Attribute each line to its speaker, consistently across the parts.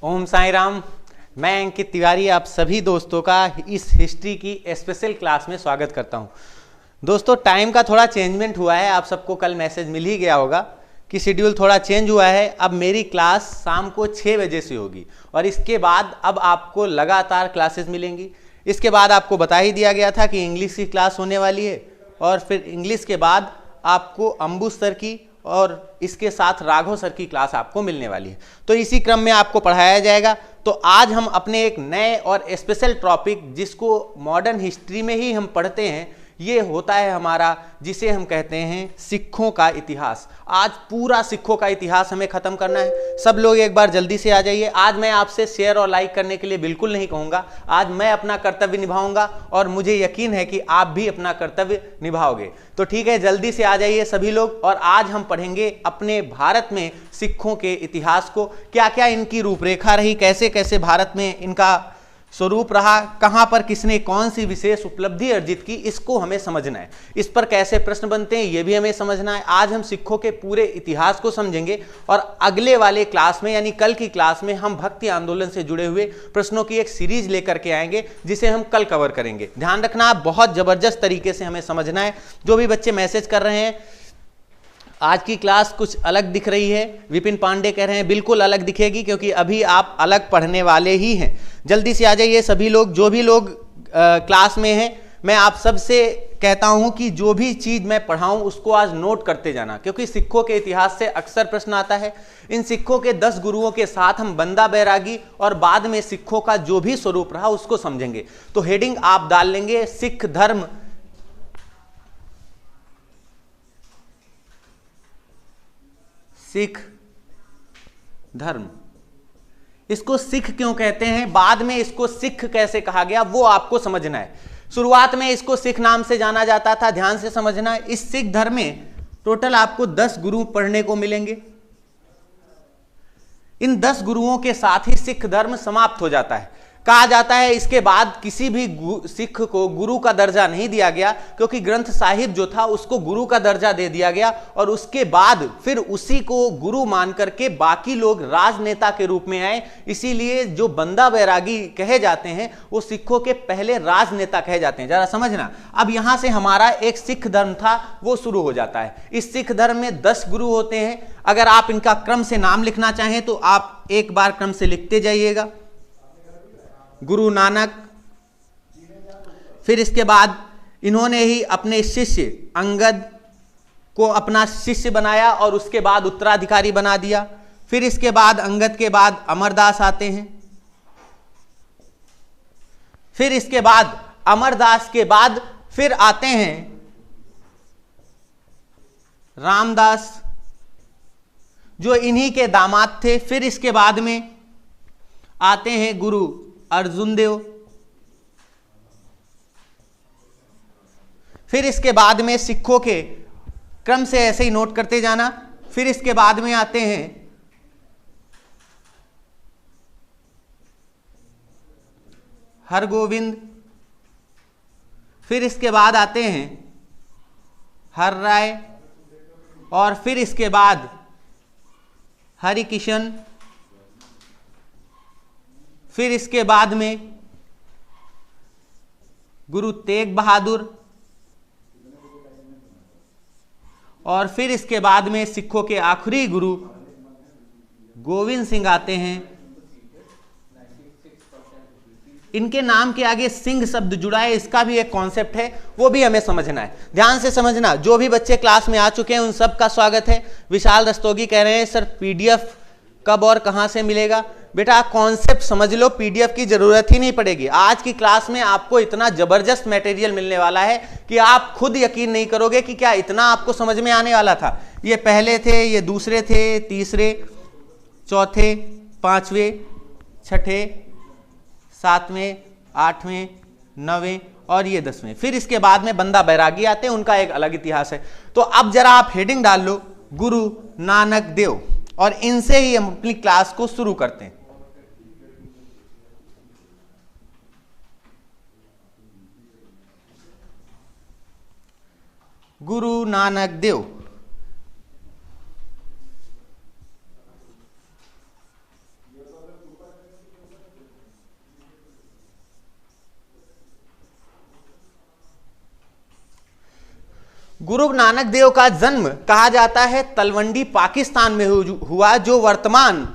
Speaker 1: ओम साईं राम। मैं अंकित तिवारी आप सभी दोस्तों का इस हिस्ट्री की स्पेशल क्लास में स्वागत करता हूं। दोस्तों, टाइम का थोड़ा चेंजमेंट हुआ है। आप सबको कल मैसेज मिल ही गया होगा कि शेड्यूल थोड़ा चेंज हुआ है। अब मेरी क्लास शाम को 6 बजे से होगी और इसके बाद अब आपको लगातार क्लासेस मिलेंगी। इसके बाद आपको बता ही दिया गया था कि इंग्लिश की क्लास होने वाली है और फिर इंग्लिश के बाद आपको अंबुज सर की और इसके साथ राघव सर की क्लास आपको मिलने वाली है। तो इसी क्रम में आपको पढ़ाया जाएगा। तो आज हम अपने एक नए और स्पेशल टॉपिक, जिसको मॉडर्न हिस्ट्री में ही हम पढ़ते हैं, ये होता है हमारा, जिसे हम कहते हैं सिखों का इतिहास। आज पूरा सिखों का इतिहास हमें खत्म करना है। सब लोग एक बार जल्दी से आ जाइए। आज मैं आपसे शेयर और लाइक करने के लिए बिल्कुल नहीं कहूँगा। आज मैं अपना कर्तव्य निभाऊंगा और मुझे यकीन है कि आप भी अपना कर्तव्य निभाओगे। तो ठीक है, जल्दी से आ जाइए सभी लोग। और आज हम पढ़ेंगे अपने भारत में सिखों के इतिहास को, क्या क्या इनकी रूपरेखा रही, कैसे कैसे भारत में इनका स्वरूप रहा, कहां पर किसने कौन सी विशेष उपलब्धि अर्जित की, इसको हमें समझना है। इस पर कैसे प्रश्न बनते हैं ये भी हमें समझना है। आज हम सिखों के पूरे इतिहास को समझेंगे और अगले वाले क्लास में यानी कल की क्लास में हम भक्ति आंदोलन से जुड़े हुए प्रश्नों की एक सीरीज लेकर के आएंगे, जिसे हम कल कवर करेंगे। ध्यान रखना, बहुत जबरदस्त तरीके से हमें समझना है। जो भी बच्चे मैसेज कर रहे हैं आज की क्लास कुछ अलग दिख रही है, विपिन पांडे कह रहे हैं बिल्कुल अलग दिखेगी, क्योंकि अभी आप अलग पढ़ने वाले ही हैं। जल्दी से आ जाइए सभी लोग। जो भी लोग क्लास में हैं, मैं आप सबसे कहता हूं कि जो भी चीज मैं पढ़ाऊं उसको आज नोट करते जाना, क्योंकि सिखों के इतिहास से अक्सर प्रश्न आता है। इन सिखों के 10 गुरुओं के साथ हम बंदा बैरागी और बाद में सिखों का जो भी स्वरूप रहा उसको समझेंगे। तो हेडिंग आप डाल लेंगे सिख धर्म, सिख धर्म। इसको सिख क्यों कहते हैं, बाद में इसको सिख कैसे कहा गया, वो आपको समझना है। शुरुआत में इसको सिख नाम से जाना जाता था। ध्यान से समझना, इस सिख धर्म में टोटल आपको 10 गुरु पढ़ने को मिलेंगे। इन 10 गुरुओं के साथ ही सिख धर्म समाप्त हो जाता है। कहा जाता है इसके बाद किसी भी सिख को गुरु का दर्जा नहीं दिया गया, क्योंकि ग्रंथ साहिब जो था उसको गुरु का दर्जा दे दिया गया और उसके बाद फिर उसी को गुरु मान करके बाकी लोग राजनेता के रूप में आए। इसीलिए जो बंदा बैरागी कहे जाते हैं वो सिखों के पहले राजनेता कहे जाते हैं। जरा समझना, अब यहां से हमारा एक सिख धर्म था वो शुरू हो जाता है। इस सिख धर्म में 10 गुरु होते हैं। अगर आप इनका क्रम से नाम लिखना चाहें तो आप एक बार क्रम से लिखते जाइएगा। गुरु नानक, फिर इसके बाद इन्होंने ही अपने शिष्य अंगद को अपना शिष्य बनाया और उसके बाद उत्तराधिकारी बना दिया। फिर इसके बाद अंगद के बाद अमरदास आते हैं। फिर इसके बाद अमरदास के बाद फिर आते हैं रामदास, जो इन्हीं के दामाद थे। फिर इसके बाद में आते हैं गुरु अर्जुन देव। फिर इसके बाद में सिखों के क्रम से ऐसे ही नोट करते जाना। फिर इसके बाद में आते हैं हरगोविंद। फिर इसके बाद आते हैं हर राय और फिर इसके बाद हरिकिशन। फिर इसके बाद में गुरु तेग बहादुर और फिर इसके बाद में सिखों के आखिरी गुरु गोविंद सिंह आते हैं। इनके नाम के आगे सिंह शब्द जुड़ा है, इसका भी एक कॉन्सेप्ट है, वो भी हमें समझना है। ध्यान से समझना। जो भी बच्चे क्लास में आ चुके हैं उन सब का स्वागत है। विशाल रस्तोगी कह रहे हैं सर पीडीएफ कब और कहां से मिलेगा। बेटा कॉन्सेप्ट समझ लो, पीडीएफ की जरूरत ही नहीं पड़ेगी। आज की क्लास में आपको इतना जबरदस्त मटेरियल मिलने वाला है कि आप खुद यकीन नहीं करोगे कि क्या इतना आपको समझ में आने वाला था। ये पहले थे, ये दूसरे थे, तीसरे, चौथे, पांचवें, छठे, सातवें, आठवें, नवें और ये 10वें। फिर इसके बाद में बंदा बैरागी आते हैं, उनका एक अलग इतिहास है। तो अब जरा आप हेडिंग डाल लो गुरु नानक देव और इनसे ही हम अपनी क्लास को शुरू करते हैं। गुरु नानक देव गुरु नानक देव का जन्म कहा जाता है तलवंडी पाकिस्तान में हुआ, जो वर्तमान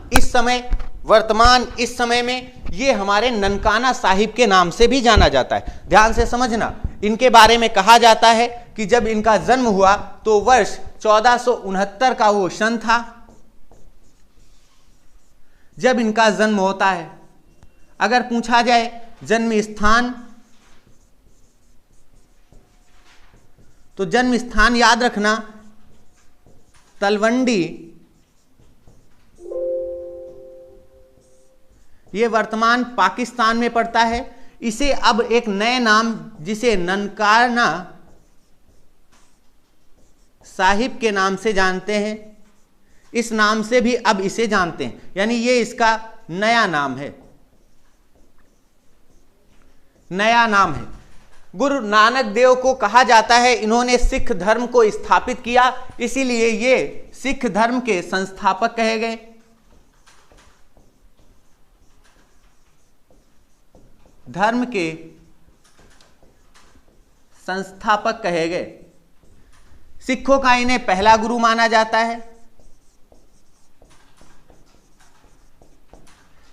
Speaker 1: इस समय में ये हमारे ननकाना साहिब के नाम से भी जाना जाता है। ध्यान से समझना, इनके बारे में कहा जाता है कि जब इनका जन्म हुआ तो वर्ष 1469 का वो सन था जब इनका जन्म होता है। अगर पूछा जाए जन्म स्थान, तो जन्म स्थान याद रखना तलवंडी, ये वर्तमान पाकिस्तान में पड़ता है। इसे अब एक नए नाम जिसे ननकाना साहिब के नाम से जानते हैं, इस नाम से भी अब इसे जानते हैं, यानी ये इसका नया नाम है, नया नाम है। गुरु नानक देव को कहा जाता है इन्होंने सिख धर्म को स्थापित किया, इसीलिए ये सिख धर्म के संस्थापक कहे गए। धर्म के संस्थापक कहे गए। सिखों का इन्हें पहला गुरु माना जाता है।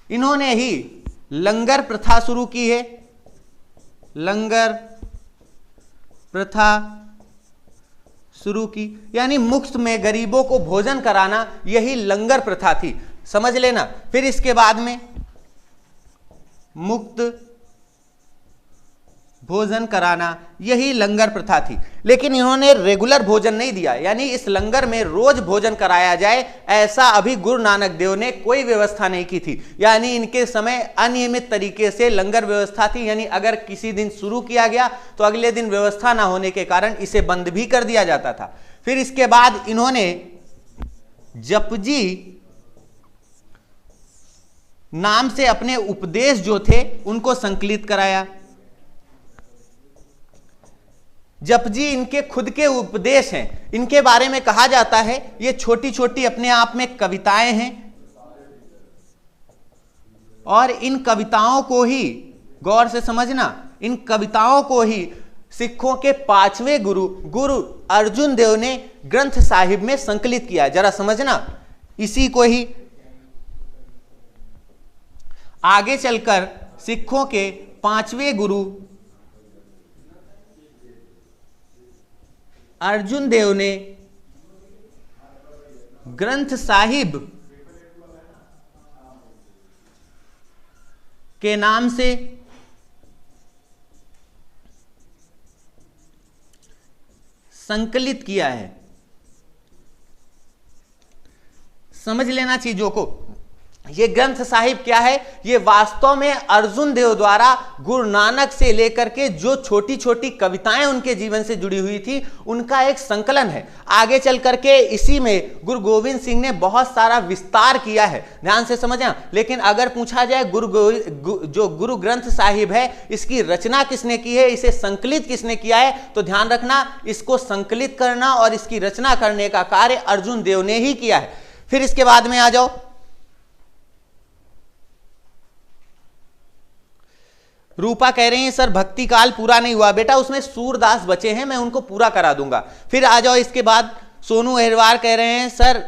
Speaker 1: इन्होंने ही लंगर प्रथा शुरू की है, लंगर प्रथा शुरू की, यानी मुफ्त में गरीबों को भोजन कराना, यही लंगर प्रथा थी, समझ लेना। फिर इसके बाद में मुफ्त भोजन कराना, यही लंगर प्रथा थी। लेकिन इन्होंने रेगुलर भोजन नहीं दिया, यानी इस लंगर में रोज भोजन कराया जाए, ऐसा अभी गुरु नानक देव ने कोई व्यवस्था नहीं की थी। यानी इनके समय अनियमित तरीके से लंगर व्यवस्था थी, यानी अगर किसी दिन शुरू किया गया तो अगले दिन व्यवस्था ना होने के कारण इसे बंद भी कर दिया जाता था। फिर इसके बाद इन्होंने जपजी नाम से अपने उपदेश जो थे उनको संकलित कराया। जपजी इनके खुद के उपदेश हैं, इनके बारे में कहा जाता है ये छोटी छोटी अपने आप में कविताएं हैं, और इन कविताओं को ही, गौर से समझना, इन कविताओं को ही सिखों के 5वें गुरु गुरु अर्जुन देव ने ग्रंथ साहिब में संकलित किया। जरा समझना, इसी को ही आगे चलकर सिखों के 5वें गुरु अर्जुन देव ने ग्रंथ साहिब के नाम से संकलित किया है। समझ लेना चीजों को। ये ग्रंथ साहिब क्या है? ये वास्तव में अर्जुन देव द्वारा गुरु नानक से लेकर के जो छोटी छोटी कविताएं उनके जीवन से जुड़ी हुई थी उनका एक संकलन है। आगे चल करके इसी में गुरु गोविंद सिंह ने बहुत सारा विस्तार किया है, ध्यान से समझना। लेकिन अगर पूछा जाए जो गुरु ग्रंथ साहिब है इसकी रचना किसने की है, इसे संकलित किसने किया है, तो ध्यान रखना इसको संकलित करना और इसकी रचना करने का कार्य अर्जुन देव ने ही किया है। फिर इसके बाद में आ जाओ, रूपा कह रही हैं सर भक्ति काल पूरा नहीं हुआ। बेटा उसमें सूरदास बचे हैं, मैं उनको पूरा करा दूंगा। फिर आ जाओ इसके बाद सोनू अहिरवार कह रहे हैं सर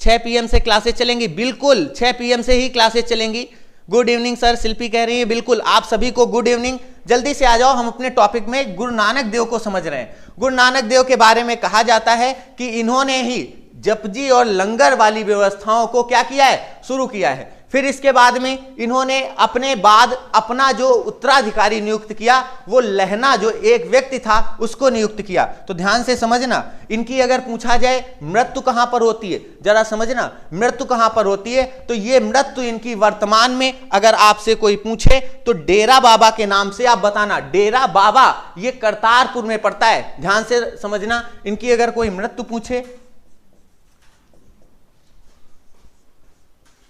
Speaker 1: 6 PM से क्लासेस चलेंगी। बिल्कुल 6 PM से ही क्लासेस चलेंगी। गुड इवनिंग सर, शिल्पी कह रही है बिल्कुल आप सभी को गुड इवनिंग। जल्दी से आ जाओ, हम अपने टॉपिक में गुरु नानक देव को समझ रहे हैं। गुरु नानक देव के बारे में कहा जाता है कि इन्होंने ही जपजी और लंगर वाली व्यवस्थाओं को क्या किया है, शुरू किया है। फिर इसके बाद में इन्होंने अपने बाद अपना जो उत्तराधिकारी नियुक्त किया वो लहना जो एक व्यक्ति था उसको नियुक्त किया। तो ध्यान से समझना, इनकी अगर पूछा जाए मृत्यु कहां पर होती है, जरा समझना मृत्यु कहां पर होती है, तो ये मृत्यु इनकी वर्तमान में अगर आपसे कोई पूछे तो डेरा बाबा के नाम से आप बताना। डेरा बाबा ये करतारपुर में पड़ता है, ध्यान से समझना। इनकी अगर कोई मृत्यु पूछे,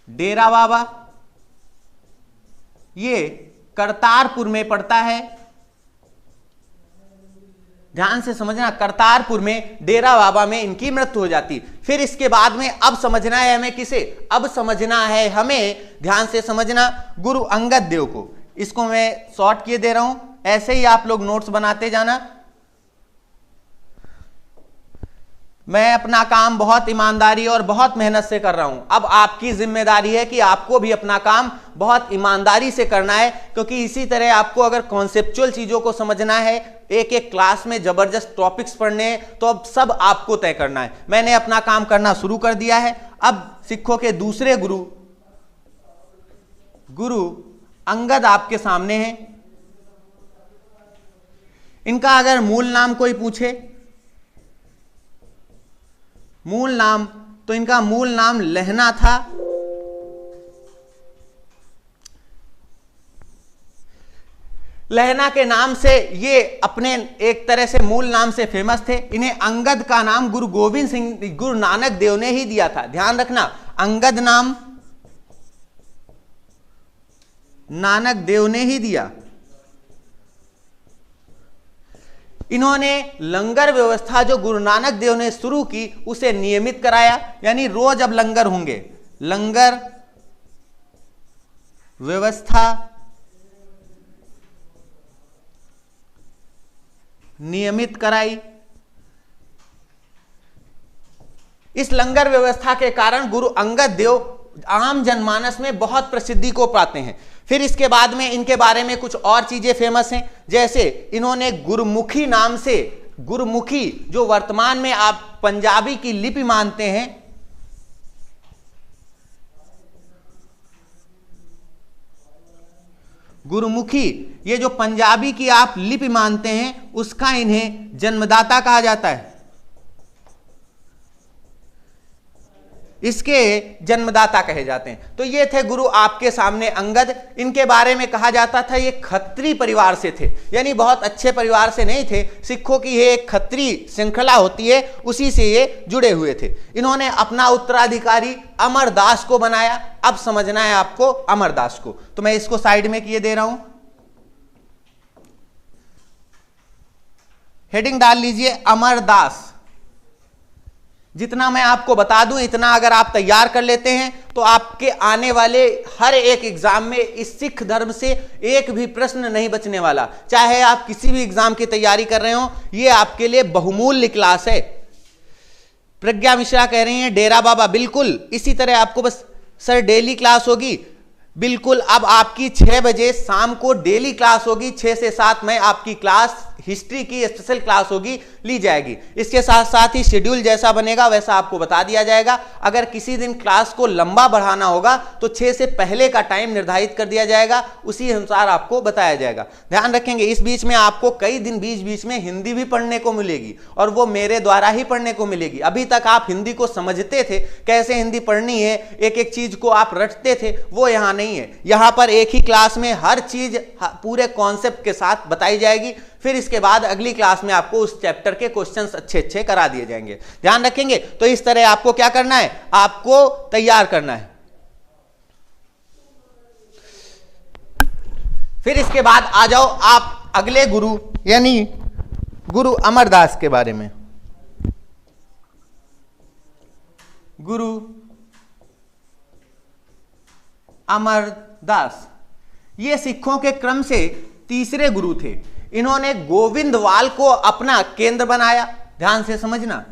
Speaker 1: डेरा बाबा ये करतारपुर में पड़ता है, ध्यान से समझना। करतारपुर में डेरा बाबा में इनकी मृत्यु हो जाती। फिर इसके बाद में अब समझना है हमें किसे, अब समझना है हमें, ध्यान से समझना, गुरु अंगद देव को। इसको मैं शॉर्ट किए दे रहा हूं, ऐसे ही आप लोग नोट्स बनाते जाना। मैं अपना काम बहुत ईमानदारी और बहुत मेहनत से कर रहा हूं। अब आपकी जिम्मेदारी है कि आपको भी अपना काम बहुत ईमानदारी से करना है, क्योंकि इसी तरह आपको अगर कॉन्सेप्चुअल चीजों को समझना है, एक एक क्लास में जबरदस्त टॉपिक्स पढ़ने हैं, तो अब सब आपको तय करना है। मैंने अपना काम करना शुरू कर दिया है। अब सिखों के दूसरे गुरु अंगद आपके सामने हैं। इनका अगर मूल नाम कोई पूछे, मूल नाम, तो इनका मूल नाम लहना था। लहना के नाम से ये अपने एक तरह से मूल नाम से फेमस थे। इन्हें अंगद का नाम गुरु गोविंद सिंह, गुरु नानक देव ने ही दिया था। ध्यान रखना, अंगद नाम नानक देव ने ही दिया। इन्होंने लंगर व्यवस्था जो गुरु नानक देव ने शुरू की उसे नियमित कराया, यानी रोज अब लंगर होंगे। लंगर व्यवस्था नियमित कराई। इस लंगर व्यवस्था के कारण गुरु अंगद देव आम जनमानस में बहुत प्रसिद्धि को पाते हैं। फिर इसके बाद में इनके बारे में कुछ और चीजें फेमस हैं, जैसे इन्होंने गुरुमुखी नाम से, गुरुमुखी जो वर्तमान में आप पंजाबी की लिपि मानते हैं, गुरुमुखी ये जो पंजाबी की आप लिपि मानते हैं, उसका इन्हें जन्मदाता कहा जाता है। इसके जन्मदाता कहे जाते हैं। तो ये थे गुरु आपके सामने अंगद। इनके बारे में कहा जाता था ये खत्री परिवार से थे, यानी बहुत अच्छे परिवार से नहीं थे। सिखों की ये एक खत्री श्रृंखला होती है, उसी से ये जुड़े हुए थे। इन्होंने अपना उत्तराधिकारी अमरदास को बनाया। अब समझना है आपको अमरदास को, तो मैं इसको साइड में किए दे रहा हूं। हेडिंग डाल लीजिए अमरदास। जितना मैं आपको बता दूं, इतना अगर आप तैयार कर लेते हैं तो आपके आने वाले हर एक एग्जाम में इस सिख धर्म से एक भी प्रश्न नहीं बचने वाला। चाहे आप किसी भी एग्जाम की तैयारी कर रहे हो, ये आपके लिए बहुमूल्य क्लास है। प्रज्ञा मिश्रा कह रही हैं डेरा बाबा, बिल्कुल इसी तरह आपको बस सर डेली क्लास होगी, बिल्कुल। अब आपकी 6 बजे शाम को डेली क्लास होगी, 6 से 7 में आपकी क्लास हिस्ट्री की स्पेशल क्लास होगी, ली जाएगी। इसके साथ साथ ही शेड्यूल जैसा बनेगा वैसा आपको बता दिया जाएगा। अगर किसी दिन क्लास को लंबा बढ़ाना होगा तो 6 से पहले का टाइम निर्धारित कर दिया जाएगा, उसी अनुसार आपको बताया जाएगा। ध्यान रखेंगे, इस बीच में आपको कई दिन बीच बीच में हिंदी भी पढ़ने को मिलेगी, और वो मेरे द्वारा ही पढ़ने को मिलेगी। अभी तक आप हिंदी को समझते थे, कैसे हिंदी पढ़नी है, एक एक चीज को आप रटते थे, वो यहाँ नहीं है। यहाँ पर एक ही क्लास में हर चीज पूरे कॉन्सेप्ट के साथ बताई जाएगी। फिर इसके बाद अगली क्लास में आपको उस चैप्टर के क्वेश्चंस अच्छे अच्छे करा दिए जाएंगे। ध्यान रखेंगे। तो इस तरह आपको क्या करना है, आपको तैयार करना है। फिर इसके बाद आ जाओ आप अगले गुरु, यानी गुरु अमरदास के बारे में। गुरु अमरदास ये सिखों के क्रम से तीसरे गुरु थे। इन्होंने गोविंदवाल को अपना केंद्र बनाया। ध्यान से समझना,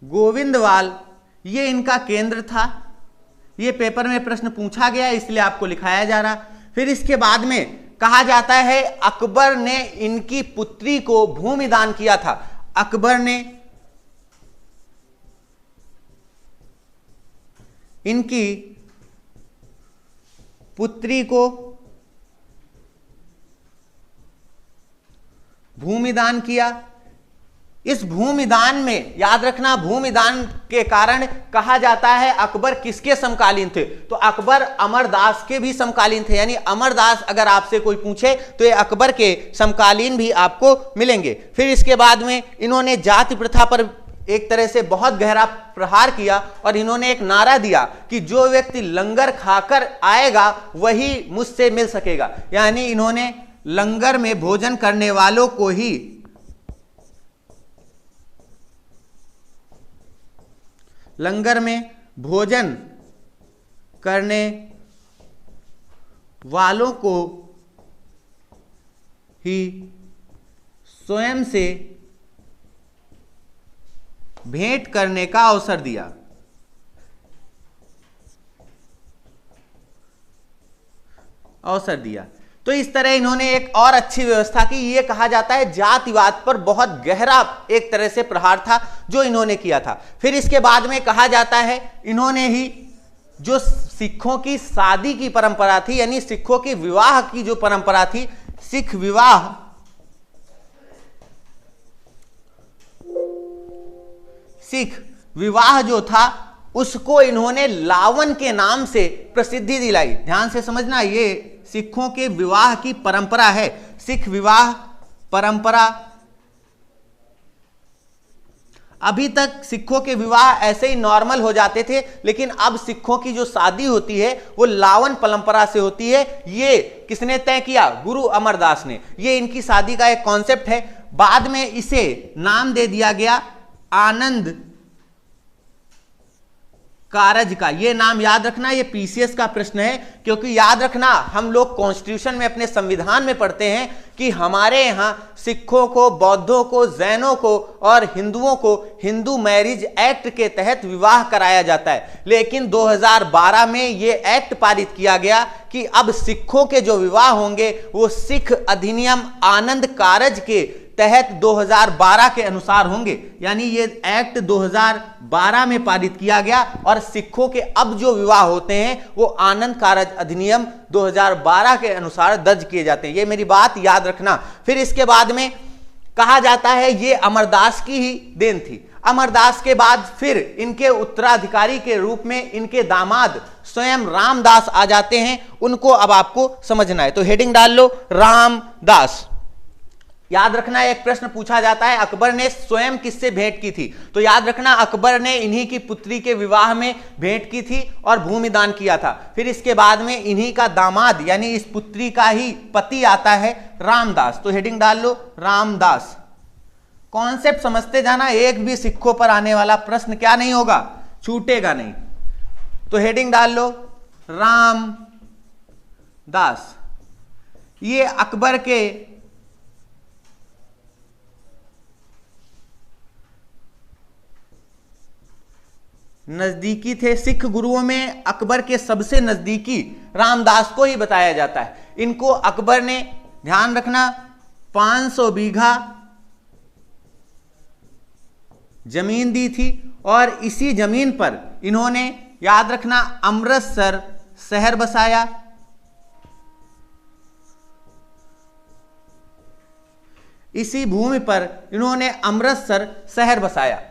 Speaker 1: गोविंदवाल ये इनका केंद्र था। ये पेपर में प्रश्न पूछा गया, इसलिए आपको लिखाया जा रहा। फिर इसके बाद में कहा जाता है अकबर ने इनकी पुत्री को भूमि दान किया था। अकबर ने इनकी पुत्री को भूमिदान किया। इस भूमिदान में याद रखना, भूमिदान के कारण कहा जाता है अकबर किसके समकालीन थे, तो अकबर अमरदास के भी समकालीन थे। यानी अमरदास अगर आपसे कोई पूछे तो ये अकबर के समकालीन भी आपको मिलेंगे। फिर इसके बाद में इन्होंने जाति प्रथा पर एक तरह से बहुत गहरा प्रहार किया, और इन्होंने एक नारा दिया कि जो व्यक्ति लंगर खाकर आएगा वही मुझसे मिल सकेगा। यानी इन्होंने लंगर में भोजन करने वालों को ही लंगर में भोजन करने वालों को ही स्वयं से भेंट करने का अवसर दिया। तो इस तरह इन्होंने एक और अच्छी व्यवस्था की। ये कहा जाता है जातिवाद पर बहुत गहरा एक तरह से प्रहार था जो इन्होंने किया था। फिर इसके बाद में कहा जाता है इन्होंने ही जो सिखों की शादी की परंपरा थी, यानी सिखों की विवाह की जो परंपरा थी, सिख विवाह जो था उसको इन्होंने लावन के नाम से प्रसिद्धि दिलाई। ध्यान से समझना, ये सिखों के विवाह की परंपरा है, सिख विवाह परंपरा। अभी तक सिखों के विवाह ऐसे ही नॉर्मल हो जाते थे, लेकिन अब सिखों की जो शादी होती है वो लावन परंपरा से होती है। ये किसने तय किया? गुरु अमरदास ने। ये इनकी शादी का एक कॉन्सेप्ट है। बाद में इसे नाम दे दिया गया आनंद कारज का। ये नाम याद रखना, ये पीसीएस का प्रश्न है, क्योंकि याद रखना हम लोग कॉन्स्टिट्यूशन में अपने संविधान में पढ़ते हैं कि हमारे यहाँ सिखों को, बौद्धों को, जैनों को और हिंदुओं को हिंदू मैरिज एक्ट के तहत विवाह कराया जाता है। लेकिन 2012 में ये एक्ट पारित किया गया कि अब सिखों के जो विवाह होंगे वो सिख अधिनियम आनंद कारज के तहत 2012 के अनुसार होंगे। यानी ये एक्ट 2012 में पारित किया गया और सिखों के अब जो विवाह होते हैं वो आनंद कारज अधिनियम 2012 के अनुसार दर्ज किए जाते हैं। ये मेरी बात याद रखना। फिर इसके बाद में कहा जाता है ये अमरदास की ही देन थी। अमरदास के बाद फिर इनके उत्तराधिकारी के रूप में इनके दामाद स्वयं रामदास आ जाते हैं। उनको अब आपको समझना है, तो हेडिंग डाल लो रामदास। याद रखना, एक प्रश्न पूछा जाता है अकबर ने स्वयं किससे भेंट की थी? तो याद रखना अकबर ने इन्हीं की पुत्री के विवाह में भेंट की थी और भूमि दान किया था। फिर इसके बाद में इन्हीं का दामाद यानी इस पुत्री का ही पति आता है रामदास। तो हेडिंग डाल लो रामदास। कॉन्सेप्ट समझते जाना, एक भी सिखों पर आने वाला प्रश्न क्या नहीं होगा, छूटेगा नहीं। तो हेडिंग डाल लो रामदास। ये अकबर के नजदीकी थे। सिख गुरुओं में अकबर के सबसे नजदीकी रामदास को ही बताया जाता है। इनको अकबर ने, ध्यान रखना, 500 बीघा जमीन दी थी और इसी जमीन पर इन्होंने, याद रखना, अमृतसर शहर बसाया। इसी भूमि पर इन्होंने अमृतसर शहर बसाया।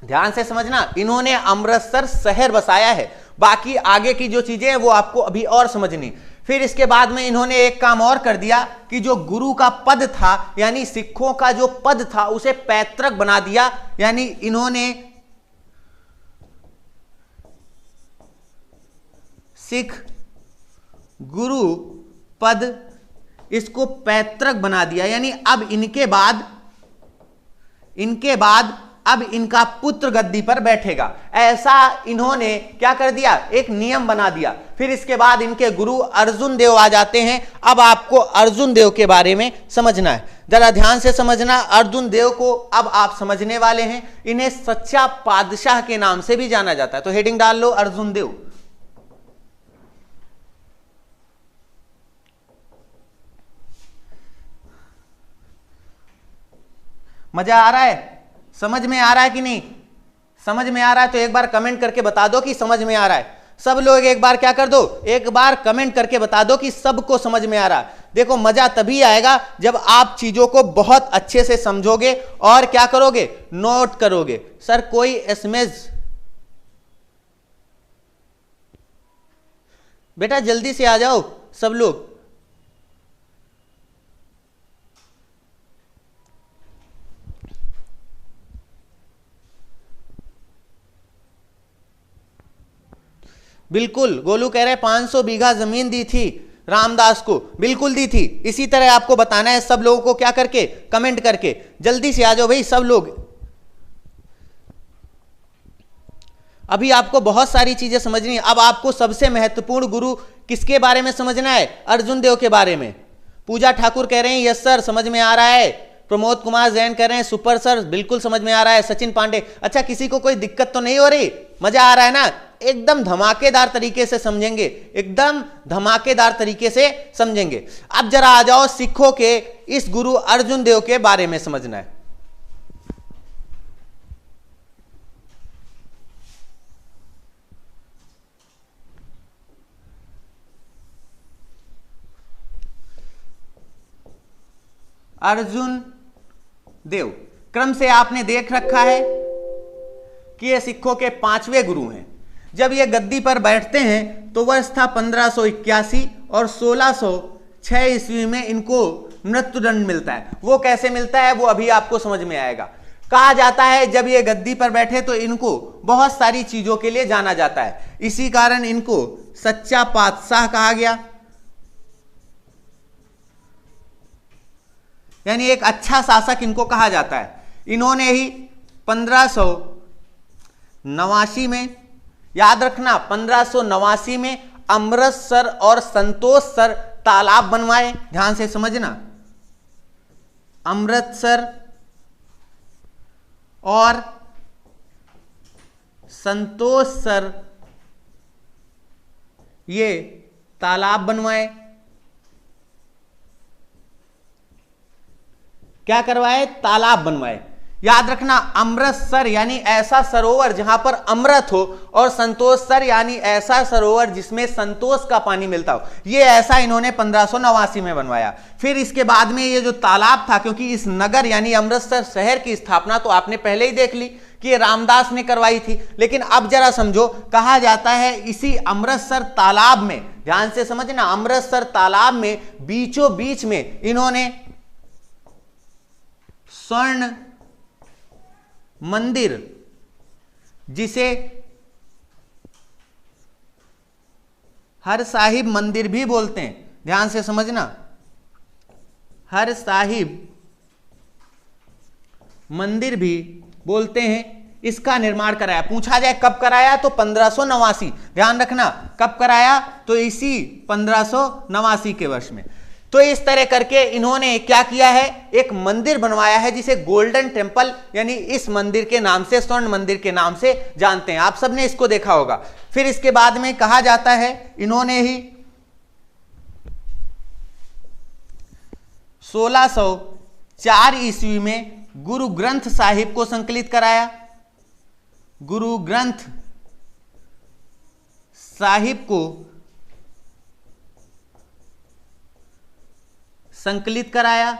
Speaker 1: ध्यान से समझना, इन्होंने अमृतसर शहर बसाया है। बाकी आगे की जो चीजें हैं वो आपको अभी और समझनी। फिर इसके बाद में इन्होंने एक काम और कर दिया कि जो गुरु का पद था, यानी सिखों का जो पद था, उसे पैतृक बना दिया। यानी इन्होंने सिख गुरु पद इसको पैतृक बना दिया। यानी अब इनके बाद अब इनका पुत्र गद्दी पर बैठेगा, ऐसा इन्होंने क्या कर दिया, एक नियम बना दिया। फिर इसके बाद इनके गुरु अर्जुन देव आ जाते हैं। अब आपको अर्जुन देव के बारे में समझना है, जरा ध्यान से समझना। अर्जुन देव को अब आप समझने वाले हैं। इन्हें सच्चा पादशाह के नाम से भी जाना जाता है। तो हेडिंग डाल लो अर्जुन देव। मजा आ रहा है? समझ में आ रहा है कि नहीं? समझ में आ रहा है तो एक बार कमेंट करके बता दो कि समझ में आ रहा है। सब लोग एक बार क्या कर दो, एक बार कमेंट करके बता दो कि सबको समझ में आ रहा है। देखो मजा तभी आएगा जब आप चीजों को बहुत अच्छे से समझोगे और क्या करोगे, नोट करोगे। सर कोई एसएमएस, बेटा जल्दी से आ जाओ सब लोग। बिल्कुल, गोलू कह रहे हैं 500 बीघा जमीन दी थी रामदास को, बिल्कुल दी थी। इसी तरह आपको बताना है सब लोगों को, क्या करके, कमेंट करके। जल्दी से आ जाओ भाई सब लोग। अभी आपको बहुत सारी चीजें समझनी है। अब आपको सबसे महत्वपूर्ण गुरु किसके बारे में समझना है, अर्जुन देव के बारे में। पूजा ठाकुर कह रहे हैं यस सर समझ में आ रहा है। प्रमोद कुमार जैन कह रहे हैं सुपर सर बिल्कुल समझ में आ रहा है। सचिन पांडे, अच्छा किसी को कोई दिक्कत तो नहीं हो रही, मजा आ रहा है ना? एकदम धमाकेदार तरीके से समझेंगे, एकदम धमाकेदार तरीके से समझेंगे। अब जरा आ जाओ सिखों के इस गुरु अर्जुन देव के बारे में समझना है। अर्जुन देव क्रम से आपने देख रखा है कि ये सिखों के 5वें गुरु हैं। जब ये गद्दी पर बैठते हैं तो वर्ष था 1581 और 1606 ईस्वी में इनको मृत्युदंड मिलता है। वो कैसे मिलता है वो अभी आपको समझ में आएगा। कहा जाता है जब ये गद्दी पर बैठे तो इनको बहुत सारी चीजों के लिए जाना जाता है, इसी कारण इनको सच्चा पातशाह कहा गया, यानी एक अच्छा शासक इनको कहा जाता है। इन्होंने ही 1589 में, याद रखना 1589 में अमृतसर और संतोषसर तालाब बनवाए। ध्यान से समझना, अमृतसर और संतोषसर ये तालाब बनवाए। क्या करवाए? तालाब बनवाए। याद रखना अमृतसर यानी ऐसा सरोवर जहां पर अमृत हो, और संतोषसर यानी ऐसा सरोवर जिसमें संतोष का पानी मिलता हो। ये ऐसा इन्होंने 1589 में बनवाया। फिर इसके बाद में ये जो तालाब था, क्योंकि इस नगर यानी अमृतसर शहर की स्थापना तो आपने पहले ही देख ली कि ये रामदास ने करवाई थी, लेकिन अब जरा समझो, कहा जाता है इसी अमृतसर तालाब में, ध्यान से समझना, अमृतसर तालाब में बीचों बीच में इन्होंने स्वर्ण मंदिर, जिसे हर साहिब मंदिर भी बोलते हैं, ध्यान से समझना, हर साहिब मंदिर भी बोलते हैं, इसका निर्माण कराया। पूछा जाए कब कराया तो 1589, ध्यान रखना कब कराया तो इसी 1589 के वर्ष में। तो इस तरह करके इन्होंने क्या किया है, एक मंदिर बनवाया है जिसे गोल्डन टेम्पल, यानी इस मंदिर के नाम से, स्वर्ण मंदिर के नाम से जानते हैं। आप सबने इसको देखा होगा। फिर इसके बाद में कहा जाता है इन्होंने ही 1604 ईस्वी में गुरु ग्रंथ साहिब को संकलित कराया। गुरु ग्रंथ साहिब को संकलित कराया।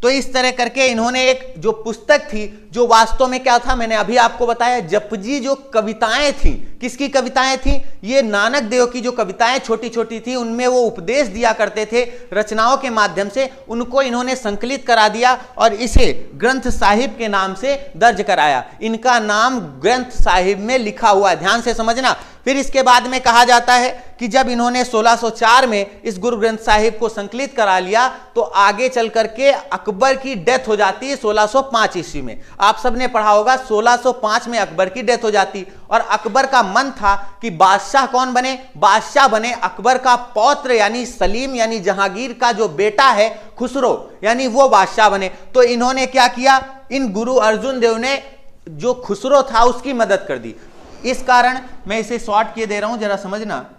Speaker 1: तो इस तरह करके इन्होंने एक जो पुस्तक थी, जो वास्तव में क्या था, मैंने अभी आपको बताया, जपजी जो कविताएं थी, किसकी कविताएं थी, ये नानक देव की जो कविताएं छोटी छोटी थी, उनमें वो उपदेश दिया करते थे रचनाओं के माध्यम से, उनको इन्होंने संकलित करा दिया और इसे ग्रंथ साहिब के नाम से दर्ज कराया। इनका नाम ग्रंथ साहिब में लिखा हुआ है, ध्यान से समझना। फिर इसके बाद में कहा जाता है कि जब इन्होंने 1604 में इस गुरु ग्रंथ साहिब को संकलित करा लिया तो आगे चल करके अकबर की डेथ हो जाती है 1605 ईस्वी में। आप सबने पढ़ा होगा 1605 में अकबर की डेथ हो जाती, और अकबर का मन था कि बादशाह कौन बने, बादशाह बने अकबर का पौत्र यानी सलीम, यानी जहांगीर का जो बेटा है खुसरो, यानी वो बादशाह बने। तो इन्होंने क्या किया, इन गुरु अर्जुन देव ने जो खुसरो था उसकी मदद कर दी। इस कारण मैं इसे शॉर्ट किए दे रहा हूं, जरा समझना,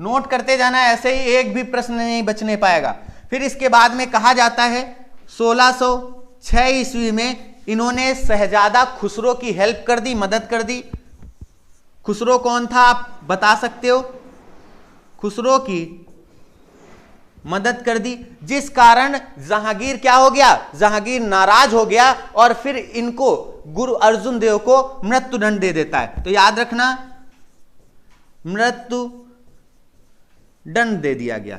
Speaker 1: नोट करते जाना, ऐसे ही एक भी प्रश्न नहीं बचने पाएगा। फिर इसके बाद में कहा जाता है 1606 ईस्वी में इन्होंने शहजादा खुसरो की हेल्प कर दी, मदद कर दी। खुसरो कौन था आप बता सकते हो? खुसरो की मदद कर दी, जिस कारण जहांगीर क्या हो गया, जहांगीर नाराज हो गया और फिर इनको गुरु अर्जुन देव को मृत्युदंड दे देता है। तो याद रखना मृत्यु दंड दे दिया गया।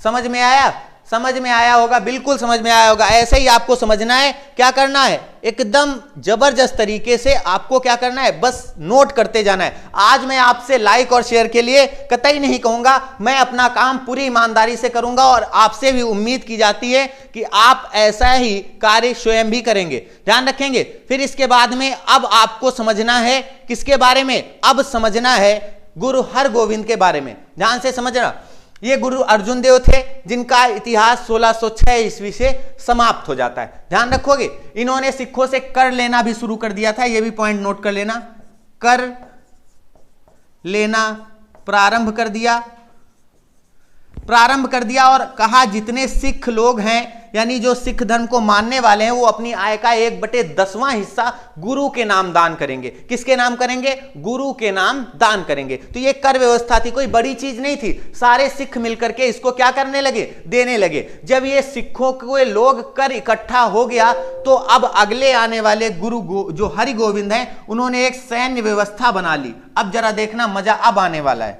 Speaker 1: समझ में आया? समझ में आया होगा, बिल्कुल समझ में आया होगा। ऐसे ही आपको समझना है, क्या करना है, एकदम जबरदस्त तरीके से आपको क्या करना है, बस नोट करते जाना है। आज मैं आपसे लाइक और शेयर के लिए कतई नहीं कहूंगा, मैं अपना काम पूरी ईमानदारी से करूंगा और आपसे भी उम्मीद की जाती है कि आप ऐसा ही कार्य स्वयं भी करेंगे, ध्यान रखेंगे। फिर इसके बाद में अब आपको समझना है किसके बारे में, अब समझना है गुरु हरगोविंद के बारे में, ध्यान से समझना। ये गुरु अर्जुन देव थे जिनका इतिहास 1606 ईस्वी से समाप्त हो जाता है। ध्यान रखोगे, इन्होंने सिखों से कर लेना भी शुरू कर दिया था, ये भी पॉइंट नोट कर लेना। कर लेना प्रारंभ कर दिया और कहा जितने सिख लोग हैं यानी जो सिख धर्म को मानने वाले हैं वो अपनी आय का 1/10वां हिस्सा गुरु के नाम दान करेंगे। किसके नाम करेंगे? गुरु के नाम दान करेंगे। तो ये कर व्यवस्था थी, कोई बड़ी चीज नहीं थी। सारे सिख मिलकर के इसको क्या करने लगे? देने लगे। जब ये सिखों के लोग कर इकट्ठा हो गया तो अब अगले आने वाले गुरु जो हरि गोविंद हैं उन्होंने एक सैन्य व्यवस्था बना ली। अब जरा देखना मजा अब आने वाला है,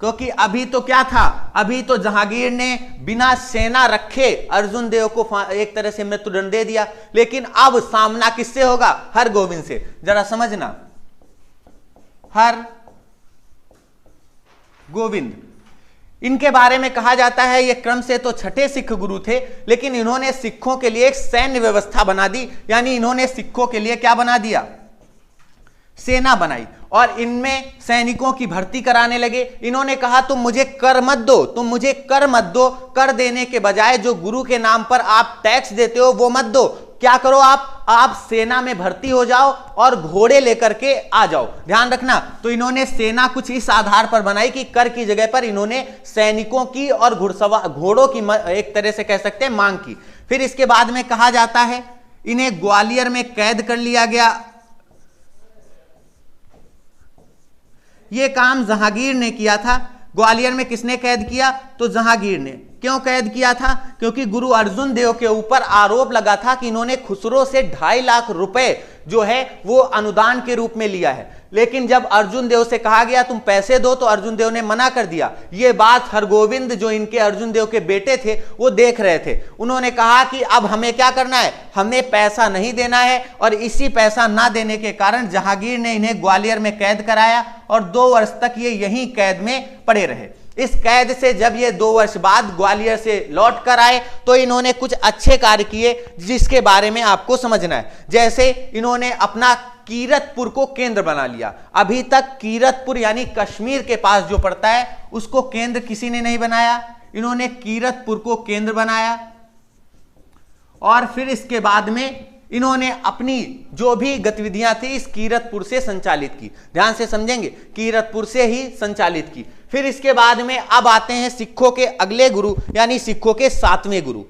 Speaker 1: क्योंकि अभी तो क्या था, अभी तो जहांगीर ने बिना सेना रखे अर्जुन देव को एक तरह से मृत्युदंड दे दिया, लेकिन अब सामना किससे होगा? हर गोविंद से। जरा समझना, हर गोविंद, इनके बारे में कहा जाता है ये क्रम से तो छठे सिख गुरु थे, लेकिन इन्होंने सिखों के लिए एक सैन्य व्यवस्था बना दी। यानी इन्होंने सिखों के लिए क्या बना दिया? सेना बनाई और इनमें सैनिकों की भर्ती कराने लगे। इन्होंने कहा तुम मुझे कर मत दो, तुम मुझे कर मत दो, कर देने के बजाय जो गुरु के नाम पर आप टैक्स देते हो वो मत दो। क्या करो आप सेना में भर्ती हो जाओ और घोड़े लेकर के आ जाओ। ध्यान रखना, तो इन्होंने सेना कुछ इस आधार पर बनाई कि कर की जगह पर इन्होंने सैनिकों की और घोड़ों की एक तरह से कह सकते हैं मांग की। फिर इसके बाद में कहा जाता है इन्हें ग्वालियर में कैद कर लिया गया। यह काम जहांगीर ने किया था। ग्वालियर में किसने कैद किया? तो जहांगीर ने। क्यों कैद किया था? क्योंकि गुरु अर्जुन देव के ऊपर आरोप लगा था कि इन्होंने खुसरो से 2.5 लाख रुपए जो है वो अनुदान के रूप में लिया है। लेकिन जब अर्जुन देव से कहा गया तुम पैसे दो तो अर्जुन देव ने मना कर दिया। ये बात हरगोविंद जो इनके अर्जुन देव के बेटे थे वो देख रहे थे। उन्होंने कहा कि अब हमें क्या करना है, हमें पैसा नहीं देना है। और इसी पैसा ना देने के कारण जहांगीर ने इन्हें ग्वालियर में कैद कराया और 2 वर्ष तक ये यहीं कैद में पड़े रहे। इस कैद से जब ये 2 वर्ष बाद ग्वालियर से लौट कर आए तो इन्होंने कुछ अच्छे कार्य किए जिसके बारे में आपको समझना है। जैसे इन्होंने अपना कीरतपुर को केंद्र बना लिया। अभी तक कीरतपुर यानी कश्मीर के पास जो पड़ता है उसको केंद्र किसी ने नहीं बनाया, इन्होंने कीरतपुर को केंद्र बनाया। और फिर इसके बाद में इन्होंने अपनी जो भी गतिविधियां थी इस कीरतपुर से संचालित की। ध्यान से समझेंगे, कीरतपुर से ही संचालित की। फिर इसके बाद में अब आते हैं सिखों के अगले गुरु यानी सिखों के 7वें गुरु।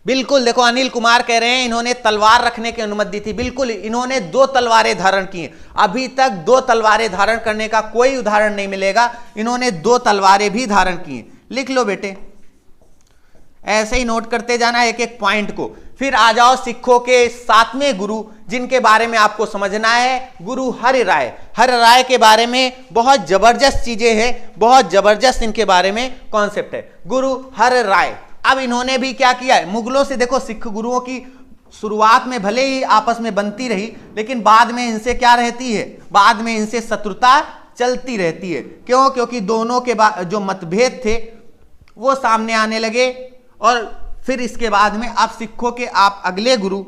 Speaker 1: बिल्कुल देखो, अनिल कुमार कह रहे हैं इन्होंने तलवार रखने की अनुमति दी थी। बिल्कुल, इन्होंने 2 तलवारें धारण की। अभी तक 2 तलवारें धारण करने का कोई उदाहरण नहीं मिलेगा। इन्होंने 2 तलवारें भी धारण की। लिख लो बेटे, ऐसे ही नोट करते जाना एक एक पॉइंट को। फिर आ जाओ सिखों के 7वें गुरु जिनके बारे में आपको समझना है, गुरु हरि राय। हरि राय के बारे में बहुत जबरदस्त चीजें हैं, बहुत जबरदस्त इनके बारे में कॉन्सेप्ट है। गुरु हरि राय, अब इन्होंने भी क्या किया है, मुगलों से देखो सिख गुरुओं की शुरुआत में भले ही आपस में बनती रही लेकिन बाद में इनसे क्या रहती है, बाद में इनसे शत्रुता चलती रहती है। क्यों? क्योंकि दोनों के जो मतभेद थे वो सामने आने लगे। और फिर इसके बाद में आप सिखों के आप अगले गुरु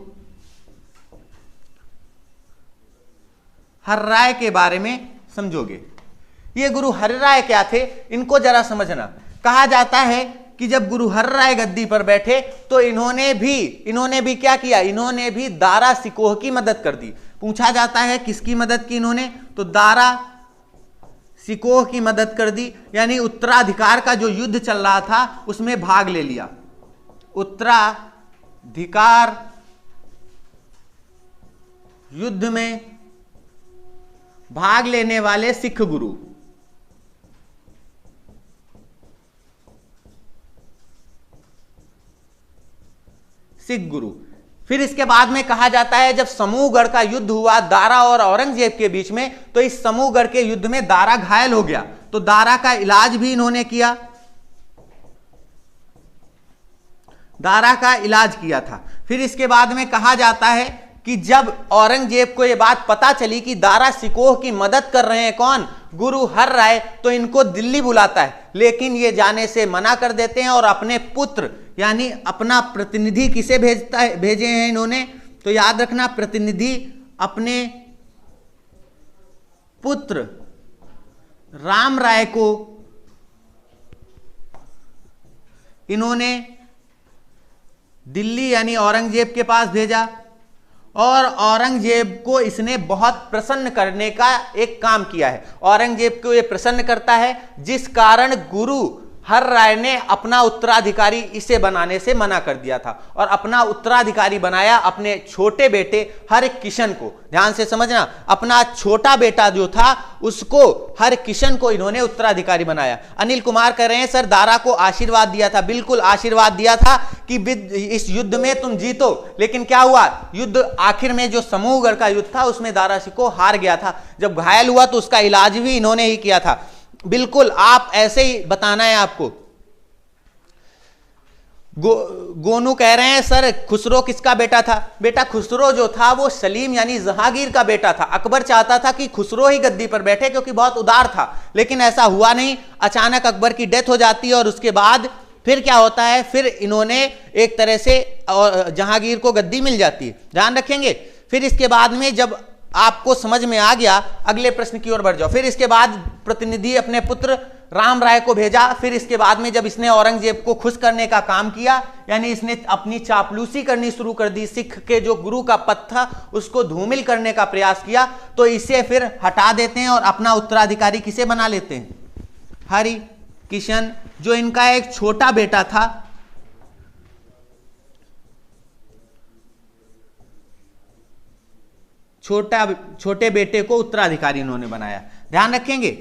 Speaker 1: हरि राय के बारे में समझोगे। ये गुरु हरि राय क्या थे इनको जरा समझना। कहा जाता है कि जब गुरु हरि राय गद्दी पर बैठे तो इन्होंने भी क्या किया, इन्होंने भी दारा सिकोह की मदद कर दी। पूछा जाता है किसकी मदद की इन्होंने, तो दारा सिकोह की मदद कर दी। यानी उत्तराधिकार का जो युद्ध चल रहा था उसमें भाग ले लिया। उत्तराधिकार युद्ध में भाग लेने वाले सिख गुरु। सिख गुरु। फिर इसके बाद में कहा जाता है जब समूहगढ़ का युद्ध हुआ दारा और औरंगजेब के बीच में, तो इस समूहगढ़ के युद्ध में दारा घायल हो गया तो दारा का इलाज भी इन्होंने किया, दारा का इलाज किया था। फिर इसके बाद में कहा जाता है कि जब औरंगजेब को यह बात पता चली कि दारा सिकोह की मदद कर रहे हैं कौन, गुरु हरि राय, तो इनको दिल्ली बुलाता है। लेकिन ये जाने से मना कर देते हैं और अपने पुत्र यानी अपना प्रतिनिधि किसे भेजे हैं इन्होंने, तो याद रखना प्रतिनिधि अपने पुत्र राम राय को इन्होंने दिल्ली यानी औरंगजेब के पास भेजा और औरंगजेब को इसने बहुत प्रसन्न करने का एक काम किया है। औरंगजेब को यह प्रसन्न करता है, जिस कारण गुरु हर राय ने अपना उत्तराधिकारी इसे बनाने से मना कर दिया था और अपना उत्तराधिकारी बनाया अपने छोटे बेटे हरकिशन को। ध्यान से समझना, अपना छोटा बेटा जो था उसको हरकिशन को इन्होंने उत्तराधिकारी बनाया। अनिल कुमार कह रहे हैं सर दारा को आशीर्वाद दिया था। बिल्कुल आशीर्वाद दिया था कि इस युद्ध में तुम जीतो, लेकिन क्या हुआ, युद्ध आखिर में जो समूहगढ़ का युद्ध था उसमें दारा शिकोह हार गया था। जब घायल हुआ तो उसका इलाज भी इन्होंने ही किया था। बिल्कुल आप ऐसे ही बताना है आपको। गोनू कह रहे हैं सर खुसरो किसका बेटा था? बेटा खुसरो जो था वो सलीम यानी जहांगीर का बेटा था। अकबर चाहता था कि खुसरो ही गद्दी पर बैठे क्योंकि बहुत उदार था, लेकिन ऐसा हुआ नहीं। अचानक अकबर की डेथ हो जाती है और उसके बाद फिर क्या होता है, फिर इन्होंने एक तरह से जहांगीर को गद्दी मिल जाती है। ध्यान रखेंगे। फिर इसके बाद में जब आपको समझ में आ गया, अगले प्रश्न की ओर बढ़ जाओ। फिर इसके बाद प्रतिनिधि अपने पुत्र राम राय को भेजा। फिर इसके बाद में जब इसने औरंगजेब को खुश करने का काम किया, यानी इसने अपनी चापलूसी करनी शुरू कर दी, सिख के जो गुरु का पद था उसको धूमिल करने का प्रयास किया, तो इसे फिर हटा देते हैं और अपना उत्तराधिकारी किसे बना लेते हैं? हरिकिशन, जो इनका एक छोटा बेटा था। छोटे बेटे को उत्तराधिकारी इन्होंने बनाया। ध्यान रखेंगे।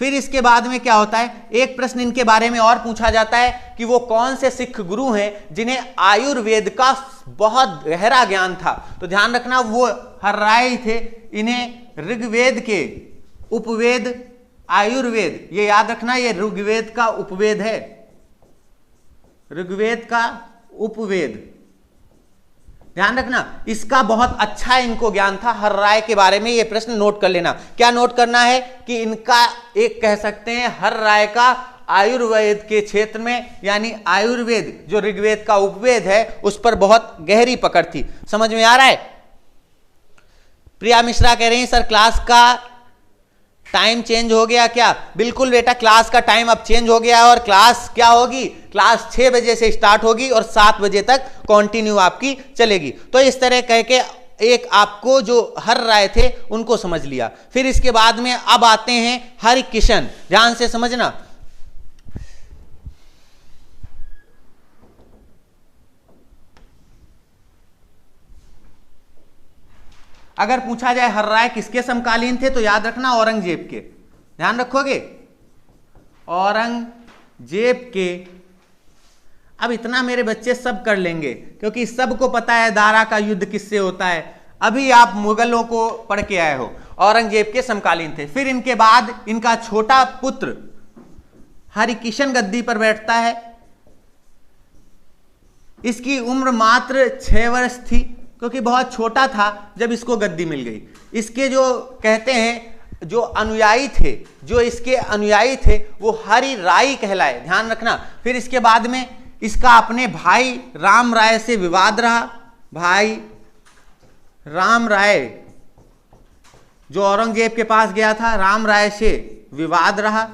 Speaker 1: फिर इसके बाद में क्या होता है, एक प्रश्न इनके बारे में और पूछा जाता है कि वो कौन से सिख गुरु हैं जिन्हें आयुर्वेद का बहुत गहरा ज्ञान था। तो ध्यान रखना वो हर्राय थे। इन्हें ऋग्वेद के उपवेद, आयुर्वेद, ये याद रखना, ये ऋग्वेद का उपवेद है, ऋग्वेद का उपवेद। ध्यान रखना, इसका बहुत अच्छा इनको ज्ञान था। हर्राय के बारे में ये प्रश्न नोट कर लेना। क्या नोट करना है कि इनका एक कह सकते हैं हर्राय का आयुर्वेद के क्षेत्र में, यानी आयुर्वेद जो ऋग्वेद का उपवेद है उस पर बहुत गहरी पकड़ थी। समझ में आ रहा है? प्रिया मिश्रा कह रही हैं सर क्लास का टाइम चेंज हो गया क्या? बिल्कुल बेटा, क्लास का टाइम अब चेंज हो गया और क्लास क्या होगी, क्लास 6 बजे से स्टार्ट होगी और 7 बजे तक कंटिन्यू आपकी चलेगी। तो इस तरह कह के एक आपको जो हर राय थे उनको समझ लिया। फिर इसके बाद में अब आते हैं हरकिशन। ध्यान से समझना, अगर पूछा जाए हर्राय किसके समकालीन थे तो याद रखना औरंगजेब के। ध्यान रखोगे, औरंगजेब के। अब इतना मेरे बच्चे सब कर लेंगे क्योंकि सबको पता है दारा का युद्ध किससे होता है। अभी आप मुगलों को पढ़ के आए हो, औरंगजेब के समकालीन थे। फिर इनके बाद इनका छोटा पुत्र हरकिशन गद्दी पर बैठता है। इसकी उम्र मात्र 6 वर्ष थी क्योंकि बहुत छोटा था जब इसको गद्दी मिल गई। इसके जो कहते हैं जो अनुयायी थे, जो इसके अनुयायी थे वो हरि राय कहलाए। ध्यान रखना। फिर इसके बाद में इसका अपने भाई राम राय से विवाद रहा। भाई राम राय जो औरंगजेब के पास गया था, राम राय से विवाद रहा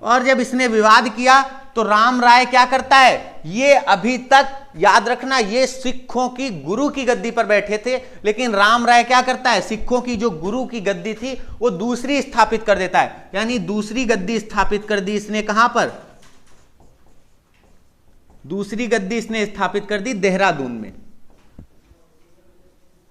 Speaker 1: और जब इसने विवाद किया तो राम राय क्या करता है, ये अभी तक याद रखना ये सिखों की गुरु की गद्दी पर बैठे थे, लेकिन राम राय क्या करता है, सिखों की जो गुरु की गद्दी थी वो दूसरी स्थापित कर देता है। यानी दूसरी गद्दी स्थापित कर दी इसने। कहां पर? दूसरी गद्दी इसने स्थापित कर दी देहरादून में।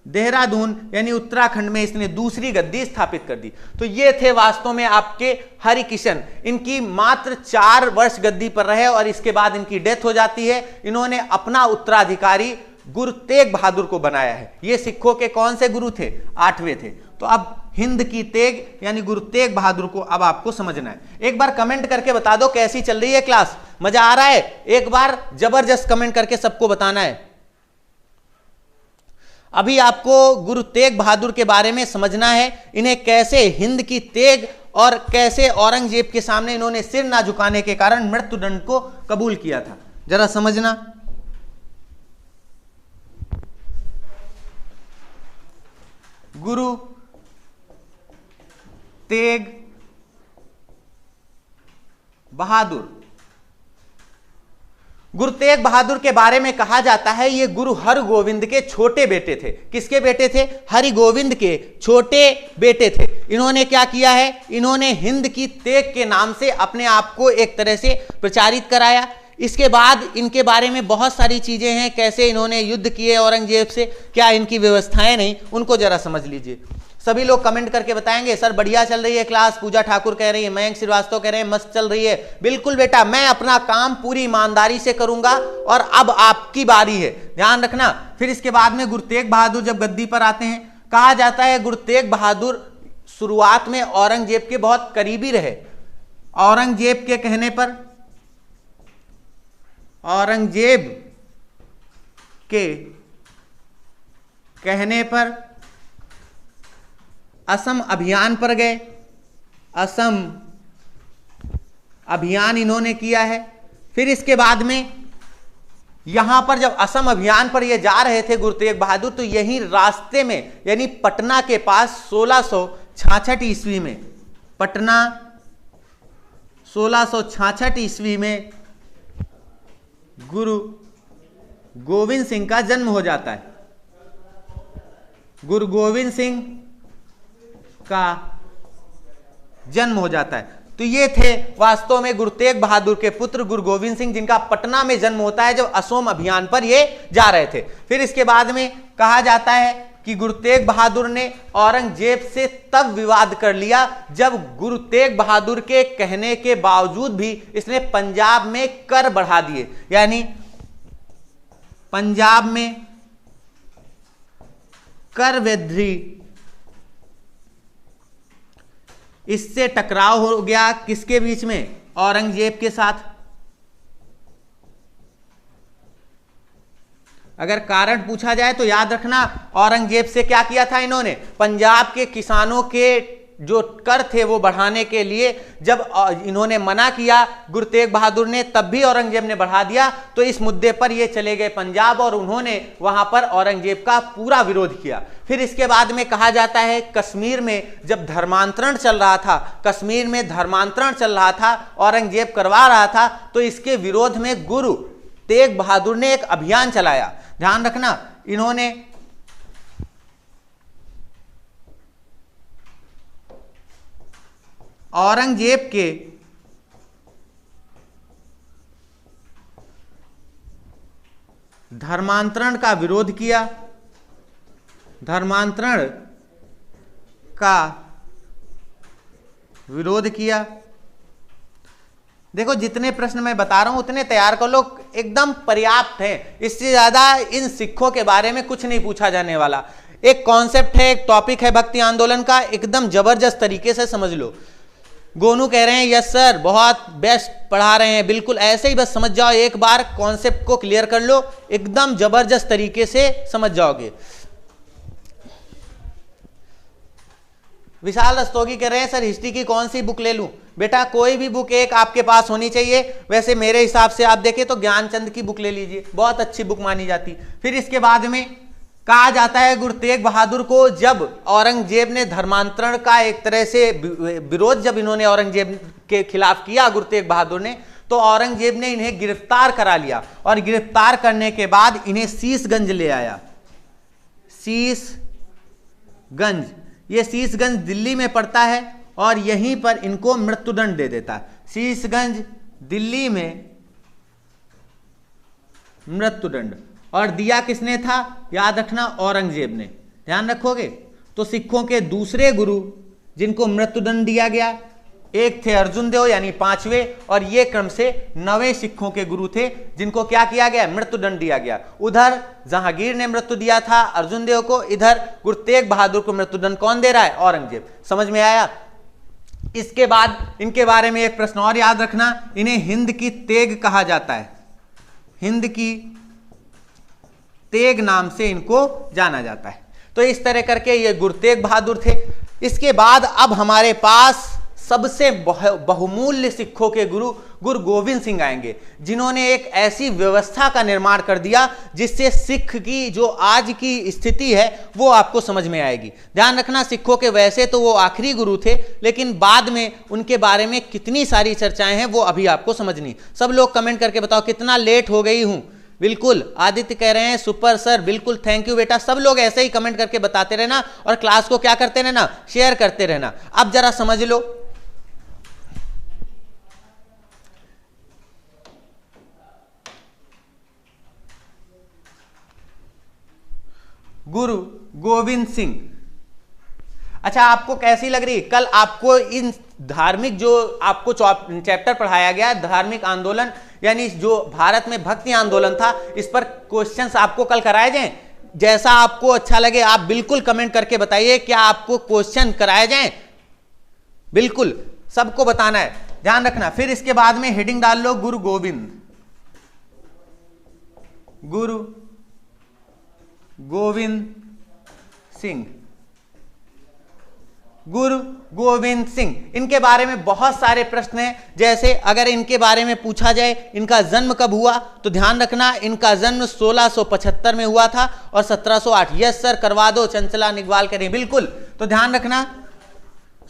Speaker 1: देहरादून यानी उत्तराखंड में इसने दूसरी गद्दी स्थापित कर दी। तो ये थे वास्तव में आपके हरकिशन। इनकी मात्र 4 वर्ष गद्दी पर रहे और इसके बाद इनकी डेथ हो जाती है। इन्होंने अपना उत्तराधिकारी गुरु तेग बहादुर को बनाया है। ये सिखों के कौन से गुरु थे? 8वें थे। तो अब हिंद की तेग यानी गुरु तेग बहादुर को अब आपको समझना है। एक बार कमेंट करके बता दो कैसी चल रही है क्लास, मजा आ रहा है? एक बार जबरदस्त कमेंट करके सबको बताना है। अभी आपको गुरु तेग बहादुर के बारे में समझना है, इन्हें कैसे हिंद की तेग और कैसे औरंगजेब के सामने इन्होंने सिर ना झुकाने के कारण मृत्युदंड को कबूल किया था। जरा समझना। गुरु तेग बहादुर। गुरु तेग बहादुर के बारे में कहा जाता है ये गुरु हरगोविंद के छोटे बेटे थे। किसके बेटे थे? हरिगोविंद के छोटे बेटे थे। इन्होंने क्या किया है? इन्होंने हिंद की तेग के नाम से अपने आप को एक तरह से प्रचारित कराया। इसके बाद इनके बारे में बहुत सारी चीजें हैं, कैसे इन्होंने युद्ध किए औरंगजेब से, क्या इनकी व्यवस्थाएं नहीं, उनको जरा समझ लीजिए। सभी लोग कमेंट करके बताएंगे सर बढ़िया चल रही है क्लास, पूजा ठाकुर कह रही है, मयंक श्रीवास्तव कह रहे हैं मस्त चल रही है। बिल्कुल बेटा, मैं अपना काम पूरी ईमानदारी से करूंगा और अब आपकी बारी है, ध्यान रखना। फिर इसके बाद में गुरु तेग बहादुर जब गद्दी पर आते हैं, कहा जाता है गुरु तेग बहादुर शुरुआत में औरंगजेब के बहुत करीबी रहे। औरंगजेब के कहने पर, औरंगजेब के कहने पर असम अभियान पर गए। असम अभियान इन्होंने किया है। फिर इसके बाद में यहां पर जब असम अभियान पर ये जा रहे थे गुरु तेग बहादुर, तो यहीं रास्ते में यानी पटना के पास 1666 ईस्वी में, पटना 1666 ईस्वी में गुरु गोविंद सिंह का जन्म हो जाता है। गुरु गोविंद सिंह का जन्म हो जाता है। तो ये थे वास्तव में गुरु तेग बहादुर के पुत्र गुरु गोविंद सिंह, जिनका पटना में जन्म होता है जब असम अभियान पर ये जा रहे थे। फिर इसके बाद में कहा जाता है कि गुरु तेग बहादुर ने औरंगजेब से तब विवाद कर लिया जब गुरु तेग बहादुर के कहने के बावजूद भी इसने पंजाब में कर बढ़ा दिए, यानी पंजाब में कर वृद्धि, इससे टकराव हो गया किसके बीच में? औरंगजेब के साथ। अगर कारण पूछा जाए तो याद रखना, औरंगजेब से क्या किया था इन्होंने? पंजाब के किसानों के जो कर थे वो बढ़ाने के लिए जब इन्होंने मना किया गुरु तेग बहादुर ने, तब भी औरंगजेब ने बढ़ा दिया। तो इस मुद्दे पर ये चले गए पंजाब और उन्होंने वहां पर औरंगजेब का पूरा विरोध किया। फिर इसके बाद में कहा जाता है कश्मीर में जब धर्मांतरण चल रहा था, कश्मीर में धर्मांतरण चल रहा था, औरंगजेब करवा रहा था, तो इसके विरोध में गुरु तेग बहादुर ने एक अभियान चलाया। ध्यान रखना, इन्होंने औरंगजेब के धर्मांतरण का विरोध किया। धर्मांतरण का विरोध किया। देखो जितने प्रश्न मैं बता रहा हूं उतने तैयार कर लो, एकदम पर्याप्त है। इससे ज्यादा इन सिखों के बारे में कुछ नहीं पूछा जाने वाला। एक कॉन्सेप्ट है, एक टॉपिक है भक्ति आंदोलन का, एकदम जबरदस्त तरीके से समझ लो। गोनू कह रहे हैं यस सर बहुत बेस्ट पढ़ा रहे हैं, बिल्कुल ऐसे ही बस समझ जाओ, एक बार कॉन्सेप्ट को क्लियर कर लो, एकदम जबरदस्त तरीके से समझ जाओगे। विशाल रस्तोगी कह रहे हैं सर हिस्ट्री की कौन सी बुक ले लूं? बेटा कोई भी बुक एक आपके पास होनी चाहिए। वैसे मेरे हिसाब से आप देखें तो ज्ञानचंद की बुक ले लीजिए, बहुत अच्छी बुक मानी जाती। फिर इसके बाद में कहा जाता है गुरु तेग बहादुर को जब औरंगजेब ने धर्मांतरण का एक तरह से विरोध जब इन्होंने औरंगजेब के खिलाफ किया गुरु तेग बहादुर ने, तो औरंगजेब ने इन्हें गिरफ्तार करा लिया और गिरफ्तार करने के बाद इन्हें शीशगंज ले आया। शीशगंज, ये शीशगंज दिल्ली में पड़ता है और यहीं पर इनको मृत्युदंड दे देता है। शीशगंज दिल्ली में मृत्युदंड, और दिया किसने था? याद रखना औरंगजेब ने, ध्यान रखोगे। तो सिखों के दूसरे गुरु जिनको मृत्युदंड दिया गया, एक थे अर्जुन देव यानी 5वें, और ये क्रम से 9वें सिखों के गुरु थे जिनको क्या किया गया? मृत्युदंड दिया गया। उधर जहांगीर ने मृत्यु दिया था अर्जुन देव को, इधर गुरु तेग बहादुर को मृत्युदंड कौन दे रहा है? औरंगजेब। समझ में आया? इसके बाद इनके बारे में एक प्रश्न और याद रखना, इन्हें हिंद की तेग कहा जाता है। हिंद की तेग नाम से इनको जाना जाता है। तो इस तरह करके ये गुरु तेग बहादुर थे। इसके बाद अब हमारे पास सबसे बहुमूल्य सिखों के गुरु गुरु गोविंद सिंह आएंगे, जिन्होंने एक ऐसी व्यवस्था का निर्माण कर दिया जिससे सिख की जो आज की स्थिति है वो आपको समझ में आएगी। ध्यान रखना, सिखों के वैसे तो वो आखिरी गुरु थे, लेकिन बाद में उनके बारे में कितनी सारी चर्चाएं हैं वो अभी आपको समझनी। सब लोग कमेंट करके बताओ कितना लेट हो गई हूं। बिल्कुल, आदित्य कह रहे हैं सुपर सर, बिल्कुल थैंक यू बेटा। सब लोग ऐसे ही कमेंट करके बताते रहना और क्लास को क्या करते रहना, शेयर करते रहना। अब जरा समझ लो, गुरु गोविंद सिंह। अच्छा, आपको कैसी लग रही? कल आपको इन धार्मिक जो आपको चैप्टर पढ़ाया गया, धार्मिक आंदोलन यानी जो भारत में भक्ति आंदोलन था, इस पर क्वेश्चंस आपको कल कराए जाएं। जैसा आपको अच्छा लगे आप बिल्कुल कमेंट करके बताइए, क्या आपको क्वेश्चन कराए जाएं? बिल्कुल सबको बताना है, ध्यान रखना। फिर इसके बाद में हेडिंग डाल लो गुरु गोविंद, गुरु गोविंद सिंह, गुरु गोविंद सिंह। इनके बारे में बहुत सारे प्रश्न हैं। जैसे अगर इनके बारे में पूछा जाए इनका जन्म कब हुआ, तो ध्यान रखना इनका जन्म 1675 में हुआ था और 1708। यस सर करवा दो, चंचला निगवाल करें, बिल्कुल। तो ध्यान रखना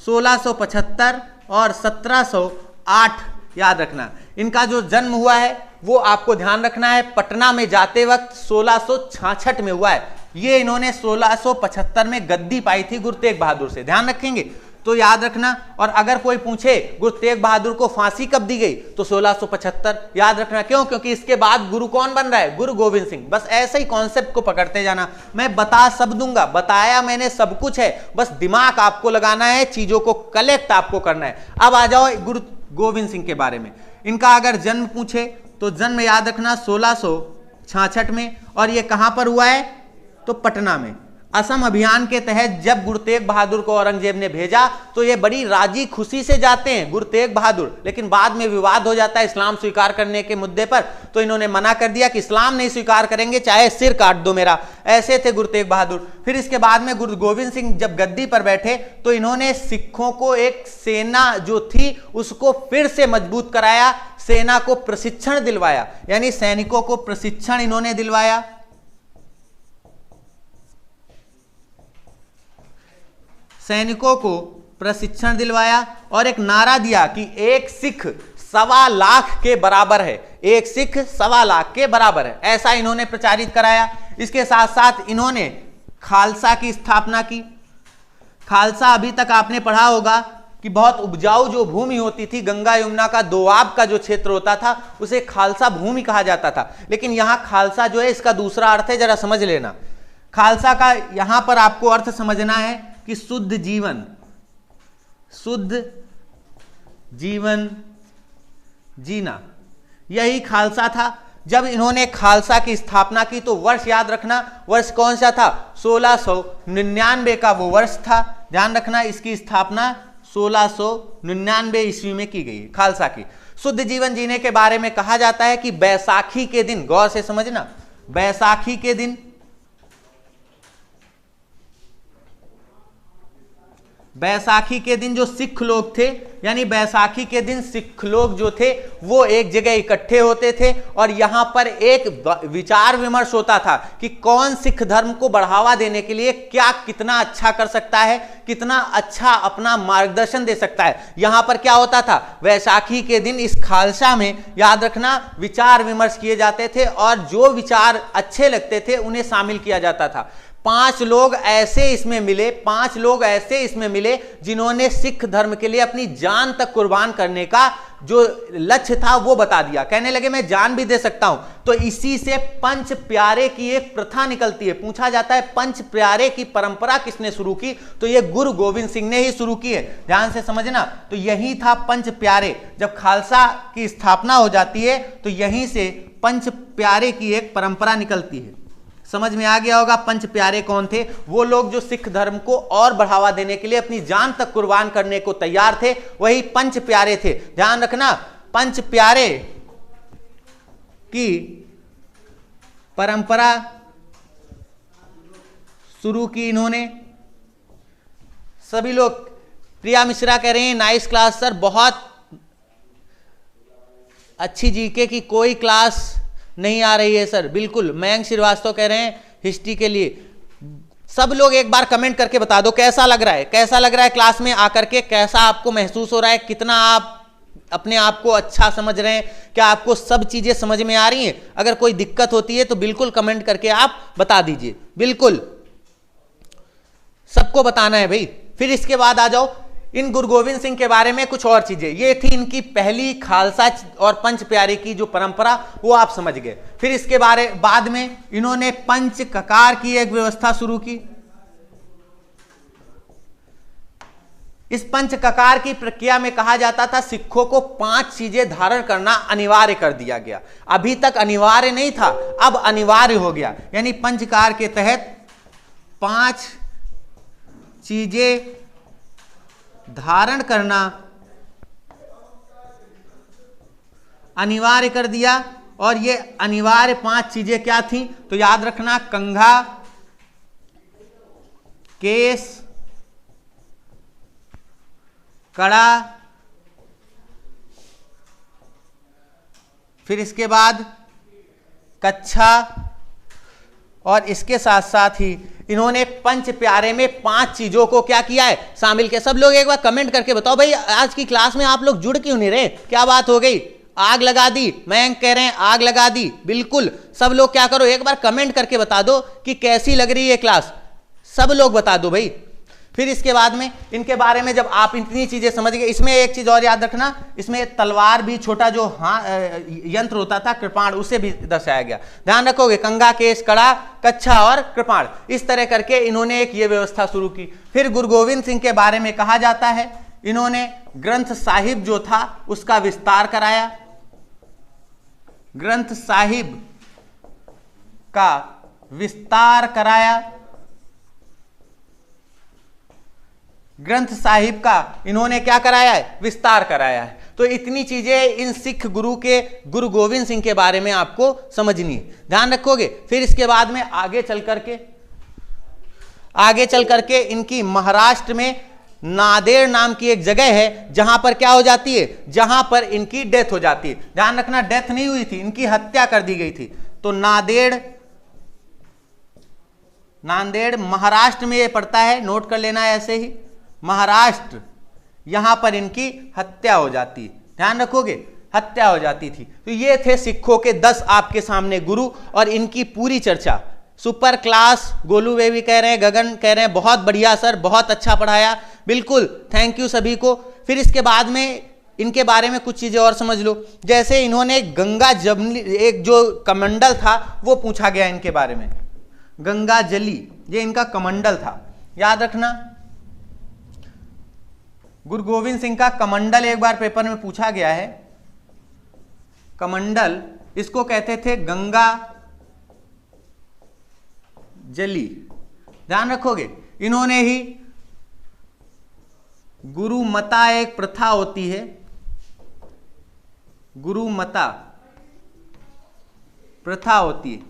Speaker 1: 1675 और 1708 याद रखना। इनका जो जन्म हुआ है वो आपको ध्यान रखना है पटना में जाते वक्त 1666 में हुआ है। ये इन्होंने 1675 में गद्दी पाई थी गुरु तेग बहादुर से, ध्यान रखेंगे तो याद रखना। और अगर कोई पूछे गुरु तेग बहादुर को फांसी कब दी गई, तो 1675 याद रखना। क्यों? क्योंकि इसके बाद गुरु कौन बन रहा है, गुरु गोविंद सिंह। बस ऐसे ही कॉन्सेप्ट को पकड़ते जाना। मैं बता सब दूंगा, बताया मैंने सब कुछ है, बस दिमाग आपको लगाना है, चीजों को कलेक्ट आपको करना है। अब आ जाओ गुरु गोविंद सिंह के बारे में। इनका अगर जन्म पूछे तो जन्म याद रखना 1666 में, और ये कहां पर हुआ है, तो पटना में। असम अभियान के तहत जब गुरु तेग बहादुर को औरंगजेब ने भेजा तो ये बड़ी राजी खुशी से जाते हैं गुरु तेग बहादुर, लेकिन बाद में विवाद हो जाता है इस्लाम स्वीकार करने के मुद्दे पर। तो इन्होंने मना कर दिया कि इस्लाम नहीं स्वीकार करेंगे, चाहे सिर काट दो मेरा। ऐसे थे गुरु तेग बहादुर। फिर इसके बाद में गुरु गोविंद सिंह जब गद्दी पर बैठे तो इन्होंने सिखों को एक सेना जो थी उसको फिर से मजबूत कराया, सेना को प्रशिक्षण दिलवाया, यानी सैनिकों को प्रशिक्षण इन्होंने दिलवाया। सैनिकों को प्रशिक्षण दिलवाया और एक नारा दिया कि एक सिख 1.25 लाख के बराबर है, एक सिख 1.25 लाख के बराबर है, ऐसा इन्होंने प्रचारित कराया। इसके साथ साथ इन्होंने खालसा की स्थापना की। खालसा अभी तक आपने पढ़ा होगा कि बहुत उपजाऊ जो भूमि होती थी, गंगा यमुना का दोआब का जो क्षेत्र होता था उसे खालसा भूमि कहा जाता था। लेकिन यहां खालसा जो है इसका दूसरा अर्थ है, जरा समझ लेना। खालसा का यहां पर आपको अर्थ समझना है कि शुद्ध जीवन, शुद्ध जीवन जीना, यही खालसा था। जब इन्होंने खालसा की स्थापना की तो वर्ष याद रखना, वर्ष कौन सा था, 1699 का वो वर्ष था। ध्यान रखना इसकी स्थापना 1699 ईस्वी में की गई खालसा की। शुद्ध जीवन जीने के बारे में कहा जाता है कि बैसाखी के दिन, गौर से समझना, बैसाखी के दिन, बैसाखी के दिन जो सिख लोग थे, यानी बैसाखी के दिन सिख लोग जो थे वो एक जगह इकट्ठे होते थे और यहां पर एक विचार विमर्श होता था कि कौन सिख धर्म को बढ़ावा देने के लिए क्या कितना अच्छा कर सकता है, कितना अच्छा अपना मार्गदर्शन दे सकता है। यहां पर क्या होता था, बैसाखी के दिन इस खालसा में याद रखना विचार विमर्श किए जाते थे और जो विचार अच्छे लगते थे उन्हें शामिल किया जाता था। 5 लोग ऐसे इसमें मिले, 5 लोग ऐसे इसमें मिले जिन्होंने सिख धर्म के लिए अपनी जान तक कुर्बान करने का जो लक्ष्य था वो बता दिया। कहने लगे मैं जान भी दे सकता हूं। तो इसी से पंच प्यारे की एक प्रथा निकलती है। पूछा जाता है पंच प्यारे की परंपरा किसने शुरू की, तो ये गुरु गोविंद सिंह ने ही शुरू की है। ध्यान से समझना, तो यही था पंच प्यारे। जब खालसा की स्थापना हो जाती है तो यहीं से पंच प्यारे की एक परंपरा निकलती है। समझ में आ गया होगा पंच प्यारे कौन थे, वो लोग जो सिख धर्म को और बढ़ावा देने के लिए अपनी जान तक कुर्बान करने को तैयार थे, वही पंच प्यारे थे। ध्यान रखना, पंच प्यारे की परंपरा शुरू की इन्होंने। सभी लोग, प्रिया मिश्रा कह रहे हैं नाइस क्लास सर, बहुत अच्छी जीके की कोई क्लास नहीं आ रही है सर। बिल्कुल, मयंक श्रीवास्तव कह रहे हैं हिस्ट्री के लिए। सब लोग एक बार कमेंट करके बता दो कैसा लग रहा है, कैसा लग रहा है क्लास में आकर के, कैसा आपको महसूस हो रहा है, कितना आप अपने आप को अच्छा समझ रहे हैं, क्या आपको सब चीजें समझ में आ रही हैं। अगर कोई दिक्कत होती है तो बिल्कुल कमेंट करके आप बता दीजिए, बिल्कुल सबको बताना है भाई। फिर इसके बाद आ जाओ इन गुरु गोविंद सिंह के बारे में कुछ और चीजें। ये थी इनकी पहली खालसा और पंच प्यारे की जो परंपरा, वो आप समझ गए। फिर इसके बाद में इन्होंने पंच ककार की एक व्यवस्था शुरू की। इस पंच ककार की प्रक्रिया में कहा जाता था सिखों को 5 चीजें धारण करना अनिवार्य कर दिया गया। अभी तक अनिवार्य नहीं था, अब अनिवार्य हो गया। यानी पंचकार के तहत 5 चीजें धारण करना अनिवार्य कर दिया। और ये अनिवार्य 5 चीजें क्या थी तो याद रखना, कंघा, केस, कड़ा, फिर इसके बाद कच्छा, और इसके साथ साथ ही इन्होंने पंच प्यारे में 5 चीजों को क्या किया है, शामिल किया। सब लोग एक बार कमेंट करके बताओ भाई, आज की क्लास में आप लोग जुड़ क्यों नहीं रहे, क्या बात हो गई, आग लगा दी। मयंक कह रहे हैं आग लगा दी। बिल्कुल, सब लोग क्या करो, एक बार कमेंट करके बता दो कि कैसी लग रही है क्लास, सब लोग बता दो भाई। फिर इसके बाद में इनके बारे में जब आप इतनी चीजें समझ गए, इसमें एक चीज और याद रखना, इसमें तलवार भी, छोटा जो यंत्र होता था कृपाण, उसे भी दर्शाया गया। ध्यान रखोगे, कंघा, केस, कड़ा, कच्छा और कृपाण, इस तरह करके इन्होंने एक ये व्यवस्था शुरू की। फिर गुरु गोविंद सिंह के बारे में कहा जाता है इन्होंने ग्रंथ साहिब जो था उसका विस्तार कराया। ग्रंथ साहिब का विस्तार कराया। ग्रंथ साहिब का इन्होंने क्या कराया है, विस्तार कराया है। तो इतनी चीजें इन सिख गुरु के, गुरु गोविंद सिंह के बारे में आपको समझनी है, ध्यान रखोगे। फिर इसके बाद में आगे चल करके इनकी महाराष्ट्र में नांदेड़ नाम की एक जगह है, जहां पर क्या हो जाती है, जहां पर इनकी डेथ हो जाती है। ध्यान रखना, डेथ नहीं हुई थी, इनकी हत्या कर दी गई थी। तो नांदेड़ महाराष्ट्र में ये पड़ता है, नोट कर लेना है ऐसे ही, महाराष्ट्र, यहां पर इनकी हत्या हो जाती, ध्यान रखोगे, हत्या हो जाती थी। तो ये थे सिखों के 10 आपके सामने गुरु और इनकी पूरी चर्चा। सुपर क्लास, गोलू बेबी कह रहे हैं, गगन कह रहे हैं बहुत बढ़िया सर, बहुत अच्छा पढ़ाया। बिल्कुल, थैंक यू सभी को। फिर इसके बाद में इनके बारे में कुछ चीजें और समझ लो। जैसे इन्होंने गंगा जमनी, एक जो कमंडल था वो पूछा गया इनके बारे में, गंगा जली, ये इनका कमंडल था, याद रखना। गुरु गोविंद सिंह का कमंडल एक बार पेपर में पूछा गया है। कमंडल, इसको कहते थे गंगा जली, ध्यान रखोगे। इन्होंने ही गुरुमता, एक प्रथा होती है, गुरुमता प्रथा होती है,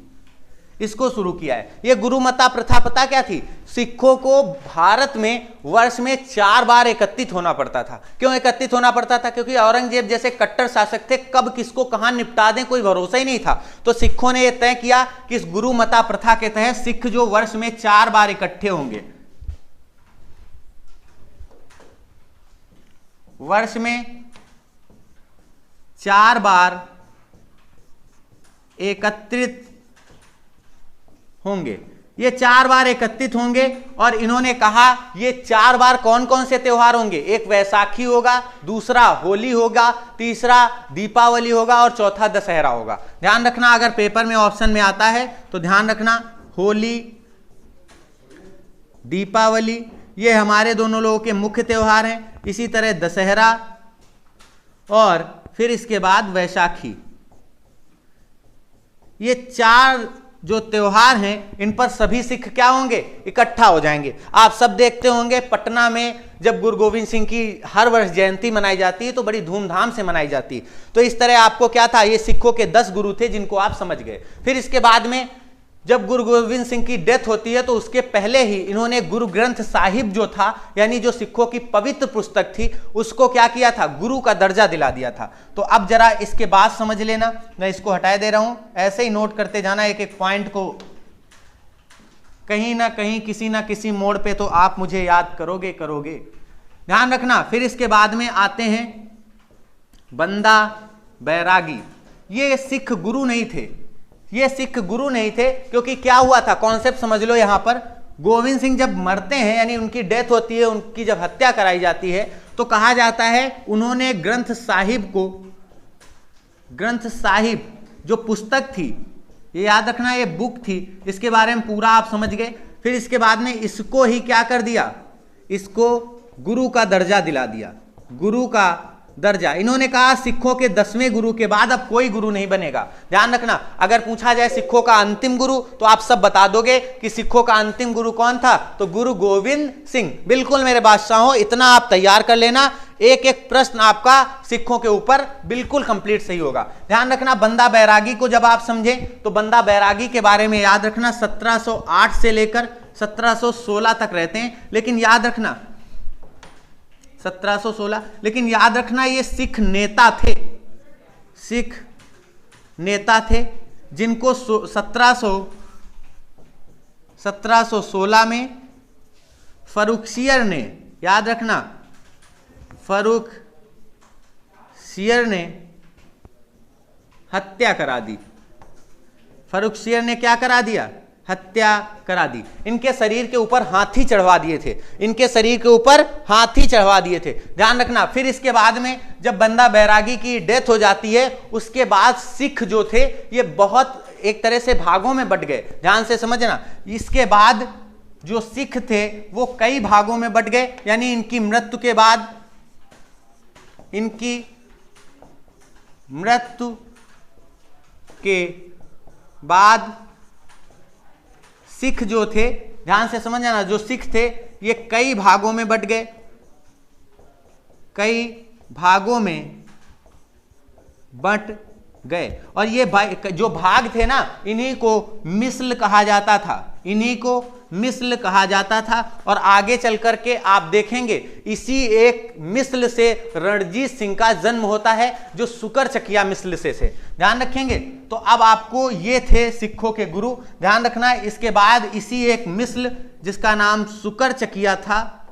Speaker 1: इसको शुरू किया है। ये गुरुमता प्रथा पता क्या थी, सिखों को भारत में वर्ष में 4 बार एकत्रित होना पड़ता था। क्यों एकत्रित होना पड़ता था, क्योंकि औरंगजेब जैसे कट्टर शासक थे, कब किसको कहां निपटा दें कोई भरोसा ही नहीं था। तो सिखों ने यह तय किया कि इस गुरुमता प्रथा के तहत सिख जो वर्ष में 4 बार इकट्ठे होंगे, वर्ष में 4 बार एकत्रित होंगे। ये 4 बार एकत्रित होंगे और इन्होंने कहा ये 4 बार कौन कौन से त्योहार होंगे, एक वैसाखी होगा, दूसरा होली होगा, तीसरा दीपावली होगा और चौथा दशहरा होगा। ध्यान रखना, अगर पेपर में ऑप्शन में आता है तो ध्यान रखना, होली, दीपावली ये हमारे दोनों लोगों के मुख्य त्योहार हैं। इसी तरह दशहरा और फिर इसके बाद वैशाखी, ये 4 जो त्योहार हैं इन पर सभी सिख क्या होंगे, इकट्ठा हो जाएंगे। आप सब देखते होंगे पटना में जब गुरु गोविंद सिंह की हर वर्ष जयंती मनाई जाती है तो बड़ी धूमधाम से मनाई जाती है। तो इस तरह आपको क्या था, ये सिखों के 10 गुरु थे जिनको आप समझ गए। फिर इसके बाद में जब गुरु गोविंद सिंह की डेथ होती है तो उसके पहले ही इन्होंने गुरु ग्रंथ साहिब जो था, यानी जो सिखों की पवित्र पुस्तक थी, उसको क्या किया था, गुरु का दर्जा दिला दिया था। तो अब जरा इसके बाद समझ लेना, मैं इसको हटा दे रहा हूं, ऐसे ही नोट करते जाना एक एक पॉइंट को, कहीं ना कहीं किसी ना किसी मोड़ पे तो आप मुझे याद करोगे करोगे, ध्यान रखना। फिर इसके बाद में आते हैं बंदा बैरागी। ये सिख गुरु नहीं थे, ये सिख गुरु नहीं थे, क्योंकि क्या हुआ था, कॉन्सेप्ट समझ लो। यहां पर गोविंद सिंह जब मरते हैं, यानी उनकी डेथ होती है, उनकी जब हत्या कराई जाती है, तो कहा जाता है उन्होंने ग्रंथ साहिब को, ग्रंथ साहिब जो पुस्तक थी, ये याद रखना ये बुक थी, इसके बारे में पूरा आप समझ गए। फिर इसके बाद में इसको ही क्या कर दिया, इसको गुरु का दर्जा दिला दिया, गुरु का दर्जा। इन्होंने कहा सिखों के 10वें गुरु के बाद अब कोई गुरु नहीं बनेगा। ध्यान रखना, अगर पूछा जाए सिखों का अंतिम गुरु, तो आप सब बता दोगे कि सिखों का अंतिम गुरु कौन था, तो गुरु गोविंद सिंह। बिल्कुल मेरे बादशाहों, इतना आप तैयार कर लेना, एक एक प्रश्न आपका सिखों के ऊपर बिल्कुल कंप्लीट सही होगा। ध्यान रखना, बंदा बैरागी को जब आप समझे तो बंदा बैरागी के बारे में याद रखना 1708 से लेकर 1716 तक रहते हैं, लेकिन याद रखना 1716, लेकिन याद रखना ये सिख नेता थे, सिख नेता थे, जिनको 1716 में फर्रुखसियर ने, याद रखना फर्रुखसियर ने हत्या करा दी। फर्रुखसियर ने क्या करा दिया, हत्या करा दी। इनके शरीर के ऊपर हाथी चढ़वा दिए थे, इनके शरीर के ऊपर हाथी चढ़वा दिए थे, ध्यान रखना। फिर इसके बाद में जब बंदा बैरागी की डेथ हो जाती है, उसके बाद सिख जो थे ये बहुत एक तरह से भागों में बट गए, ध्यान से समझना। इसके बाद जो सिख थे वो कई भागों में बट गए, यानी इनकी मृत्यु के बाद, इनकी मृत्यु के बाद सिख जो थे, ध्यान से समझना, जो सिख थे ये कई भागों में बट गए, कई भागों में बट गए। और ये जो भाग थे ना, इन्हीं को मिस्ल कहा जाता था, इन्हीं को मिस्ल कहा जाता था। और आगे चल करके आप देखेंगे इसी एक मिस्ल से रणजीत सिंह का जन्म होता है, जो सुकर चकिया मिस्ल से ध्यान रखेंगे। तो अब आपको ये थे सिखों के गुरु, ध्यान रखना। इसके बाद इसी एक मिस्ल जिसका नाम सुकर चकिया था,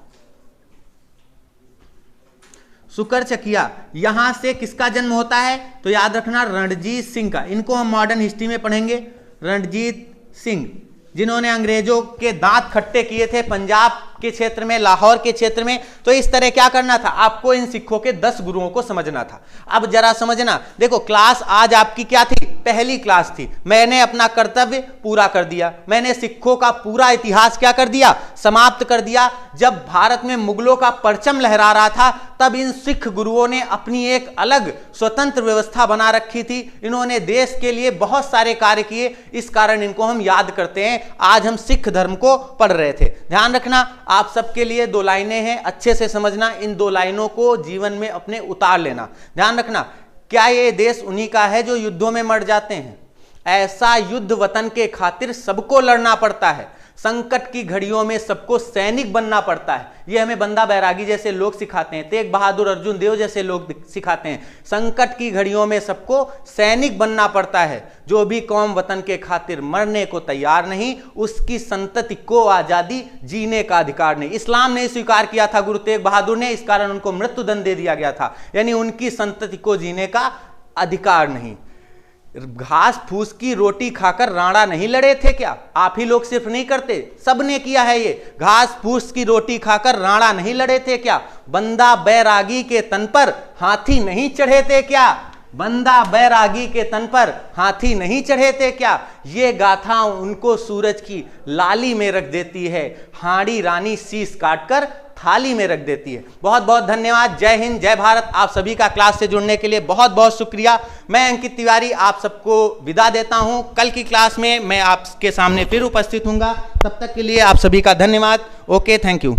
Speaker 1: सुकर चकिया, यहां से किसका जन्म होता है, तो याद रखना रणजीत सिंह का। इनको हम मॉडर्न हिस्ट्री में पढ़ेंगे, रणजीत सिंह, जिन्होंने अंग्रेजों के दांत खट्टे किए थे पंजाब के क्षेत्र में, लाहौर के क्षेत्र में। तो इस तरह क्या करना था, आपको इन सिखों के 10 गुरुओं को समझना था। अब जरा समझना, देखो क्लास आज आपकी क्या थी, पहली क्लास थी। मैंने अपना कर्तव्य पूरा कर दिया, मैंने सिखों का पूरा इतिहास क्या कर दिया, समाप्त कर दिया। जब भारत में मुगलों का परचम लहरा रहा था, तब इन सिख गुरुओं ने अपनी एक अलग स्वतंत्र व्यवस्था बना रखी थी। इन्होंने देश के लिए बहुत सारे कार्य किए, इस कारण इनको हम याद करते हैं। आज हम सिख धर्म को पढ़ रहे थे। ध्यान रखना, आप सबके लिए 2 लाइनें हैं, अच्छे से समझना, इन 2 लाइनों को जीवन में अपने उतार लेना। ध्यान रखना, क्या ये देश उन्हीं का है जो युद्धों में मर जाते हैं? ऐसा युद्ध वतन के खातिर सबको लड़ना पड़ता है, संकट की घड़ियों में सबको सैनिक बनना पड़ता है। ये हमें बंदा बैरागी जैसे लोग सिखाते हैं, तेग बहादुर अर्जुन देव जैसे लोग सिखाते हैं। संकट की घड़ियों में सबको सैनिक बनना पड़ता है। जो भी कौम वतन के खातिर मरने को तैयार नहीं, उसकी संतति को आजादी जीने का अधिकार नहीं। इस्लाम ने स्वीकार किया था गुरु तेग बहादुर ने, इस कारण उनको मृत्युदंड दे दिया गया था, यानी उनकी संतति को जीने का अधिकार नहीं। घास फूस की रोटी खाकर राणा नहीं लड़े थे क्या? आप ही लोग सिर्फ नहीं करते, सबने किया है ये। घास फूस की रोटी खाकर राणा नहीं लड़े थे क्या? बंदा बैरागी के तन पर हाथी नहीं चढ़े थे क्या? बंदा बैरागी के तन पर हाथी नहीं चढ़े थे क्या? ये गाथा उनको सूरज की लाली में रख देती है, हाड़ी रानी शीश काटकर थाली में रख देती है। बहुत बहुत धन्यवाद। जय हिंद, जय भारत। आप सभी का क्लास से जुड़ने के लिए बहुत बहुत शुक्रिया। मैं अंकित तिवारी आप सबको विदा देता हूं। कल की क्लास में मैं आपके सामने फिर उपस्थित हूंगा। तब तक के लिए आप सभी का धन्यवाद। Okay, thank you.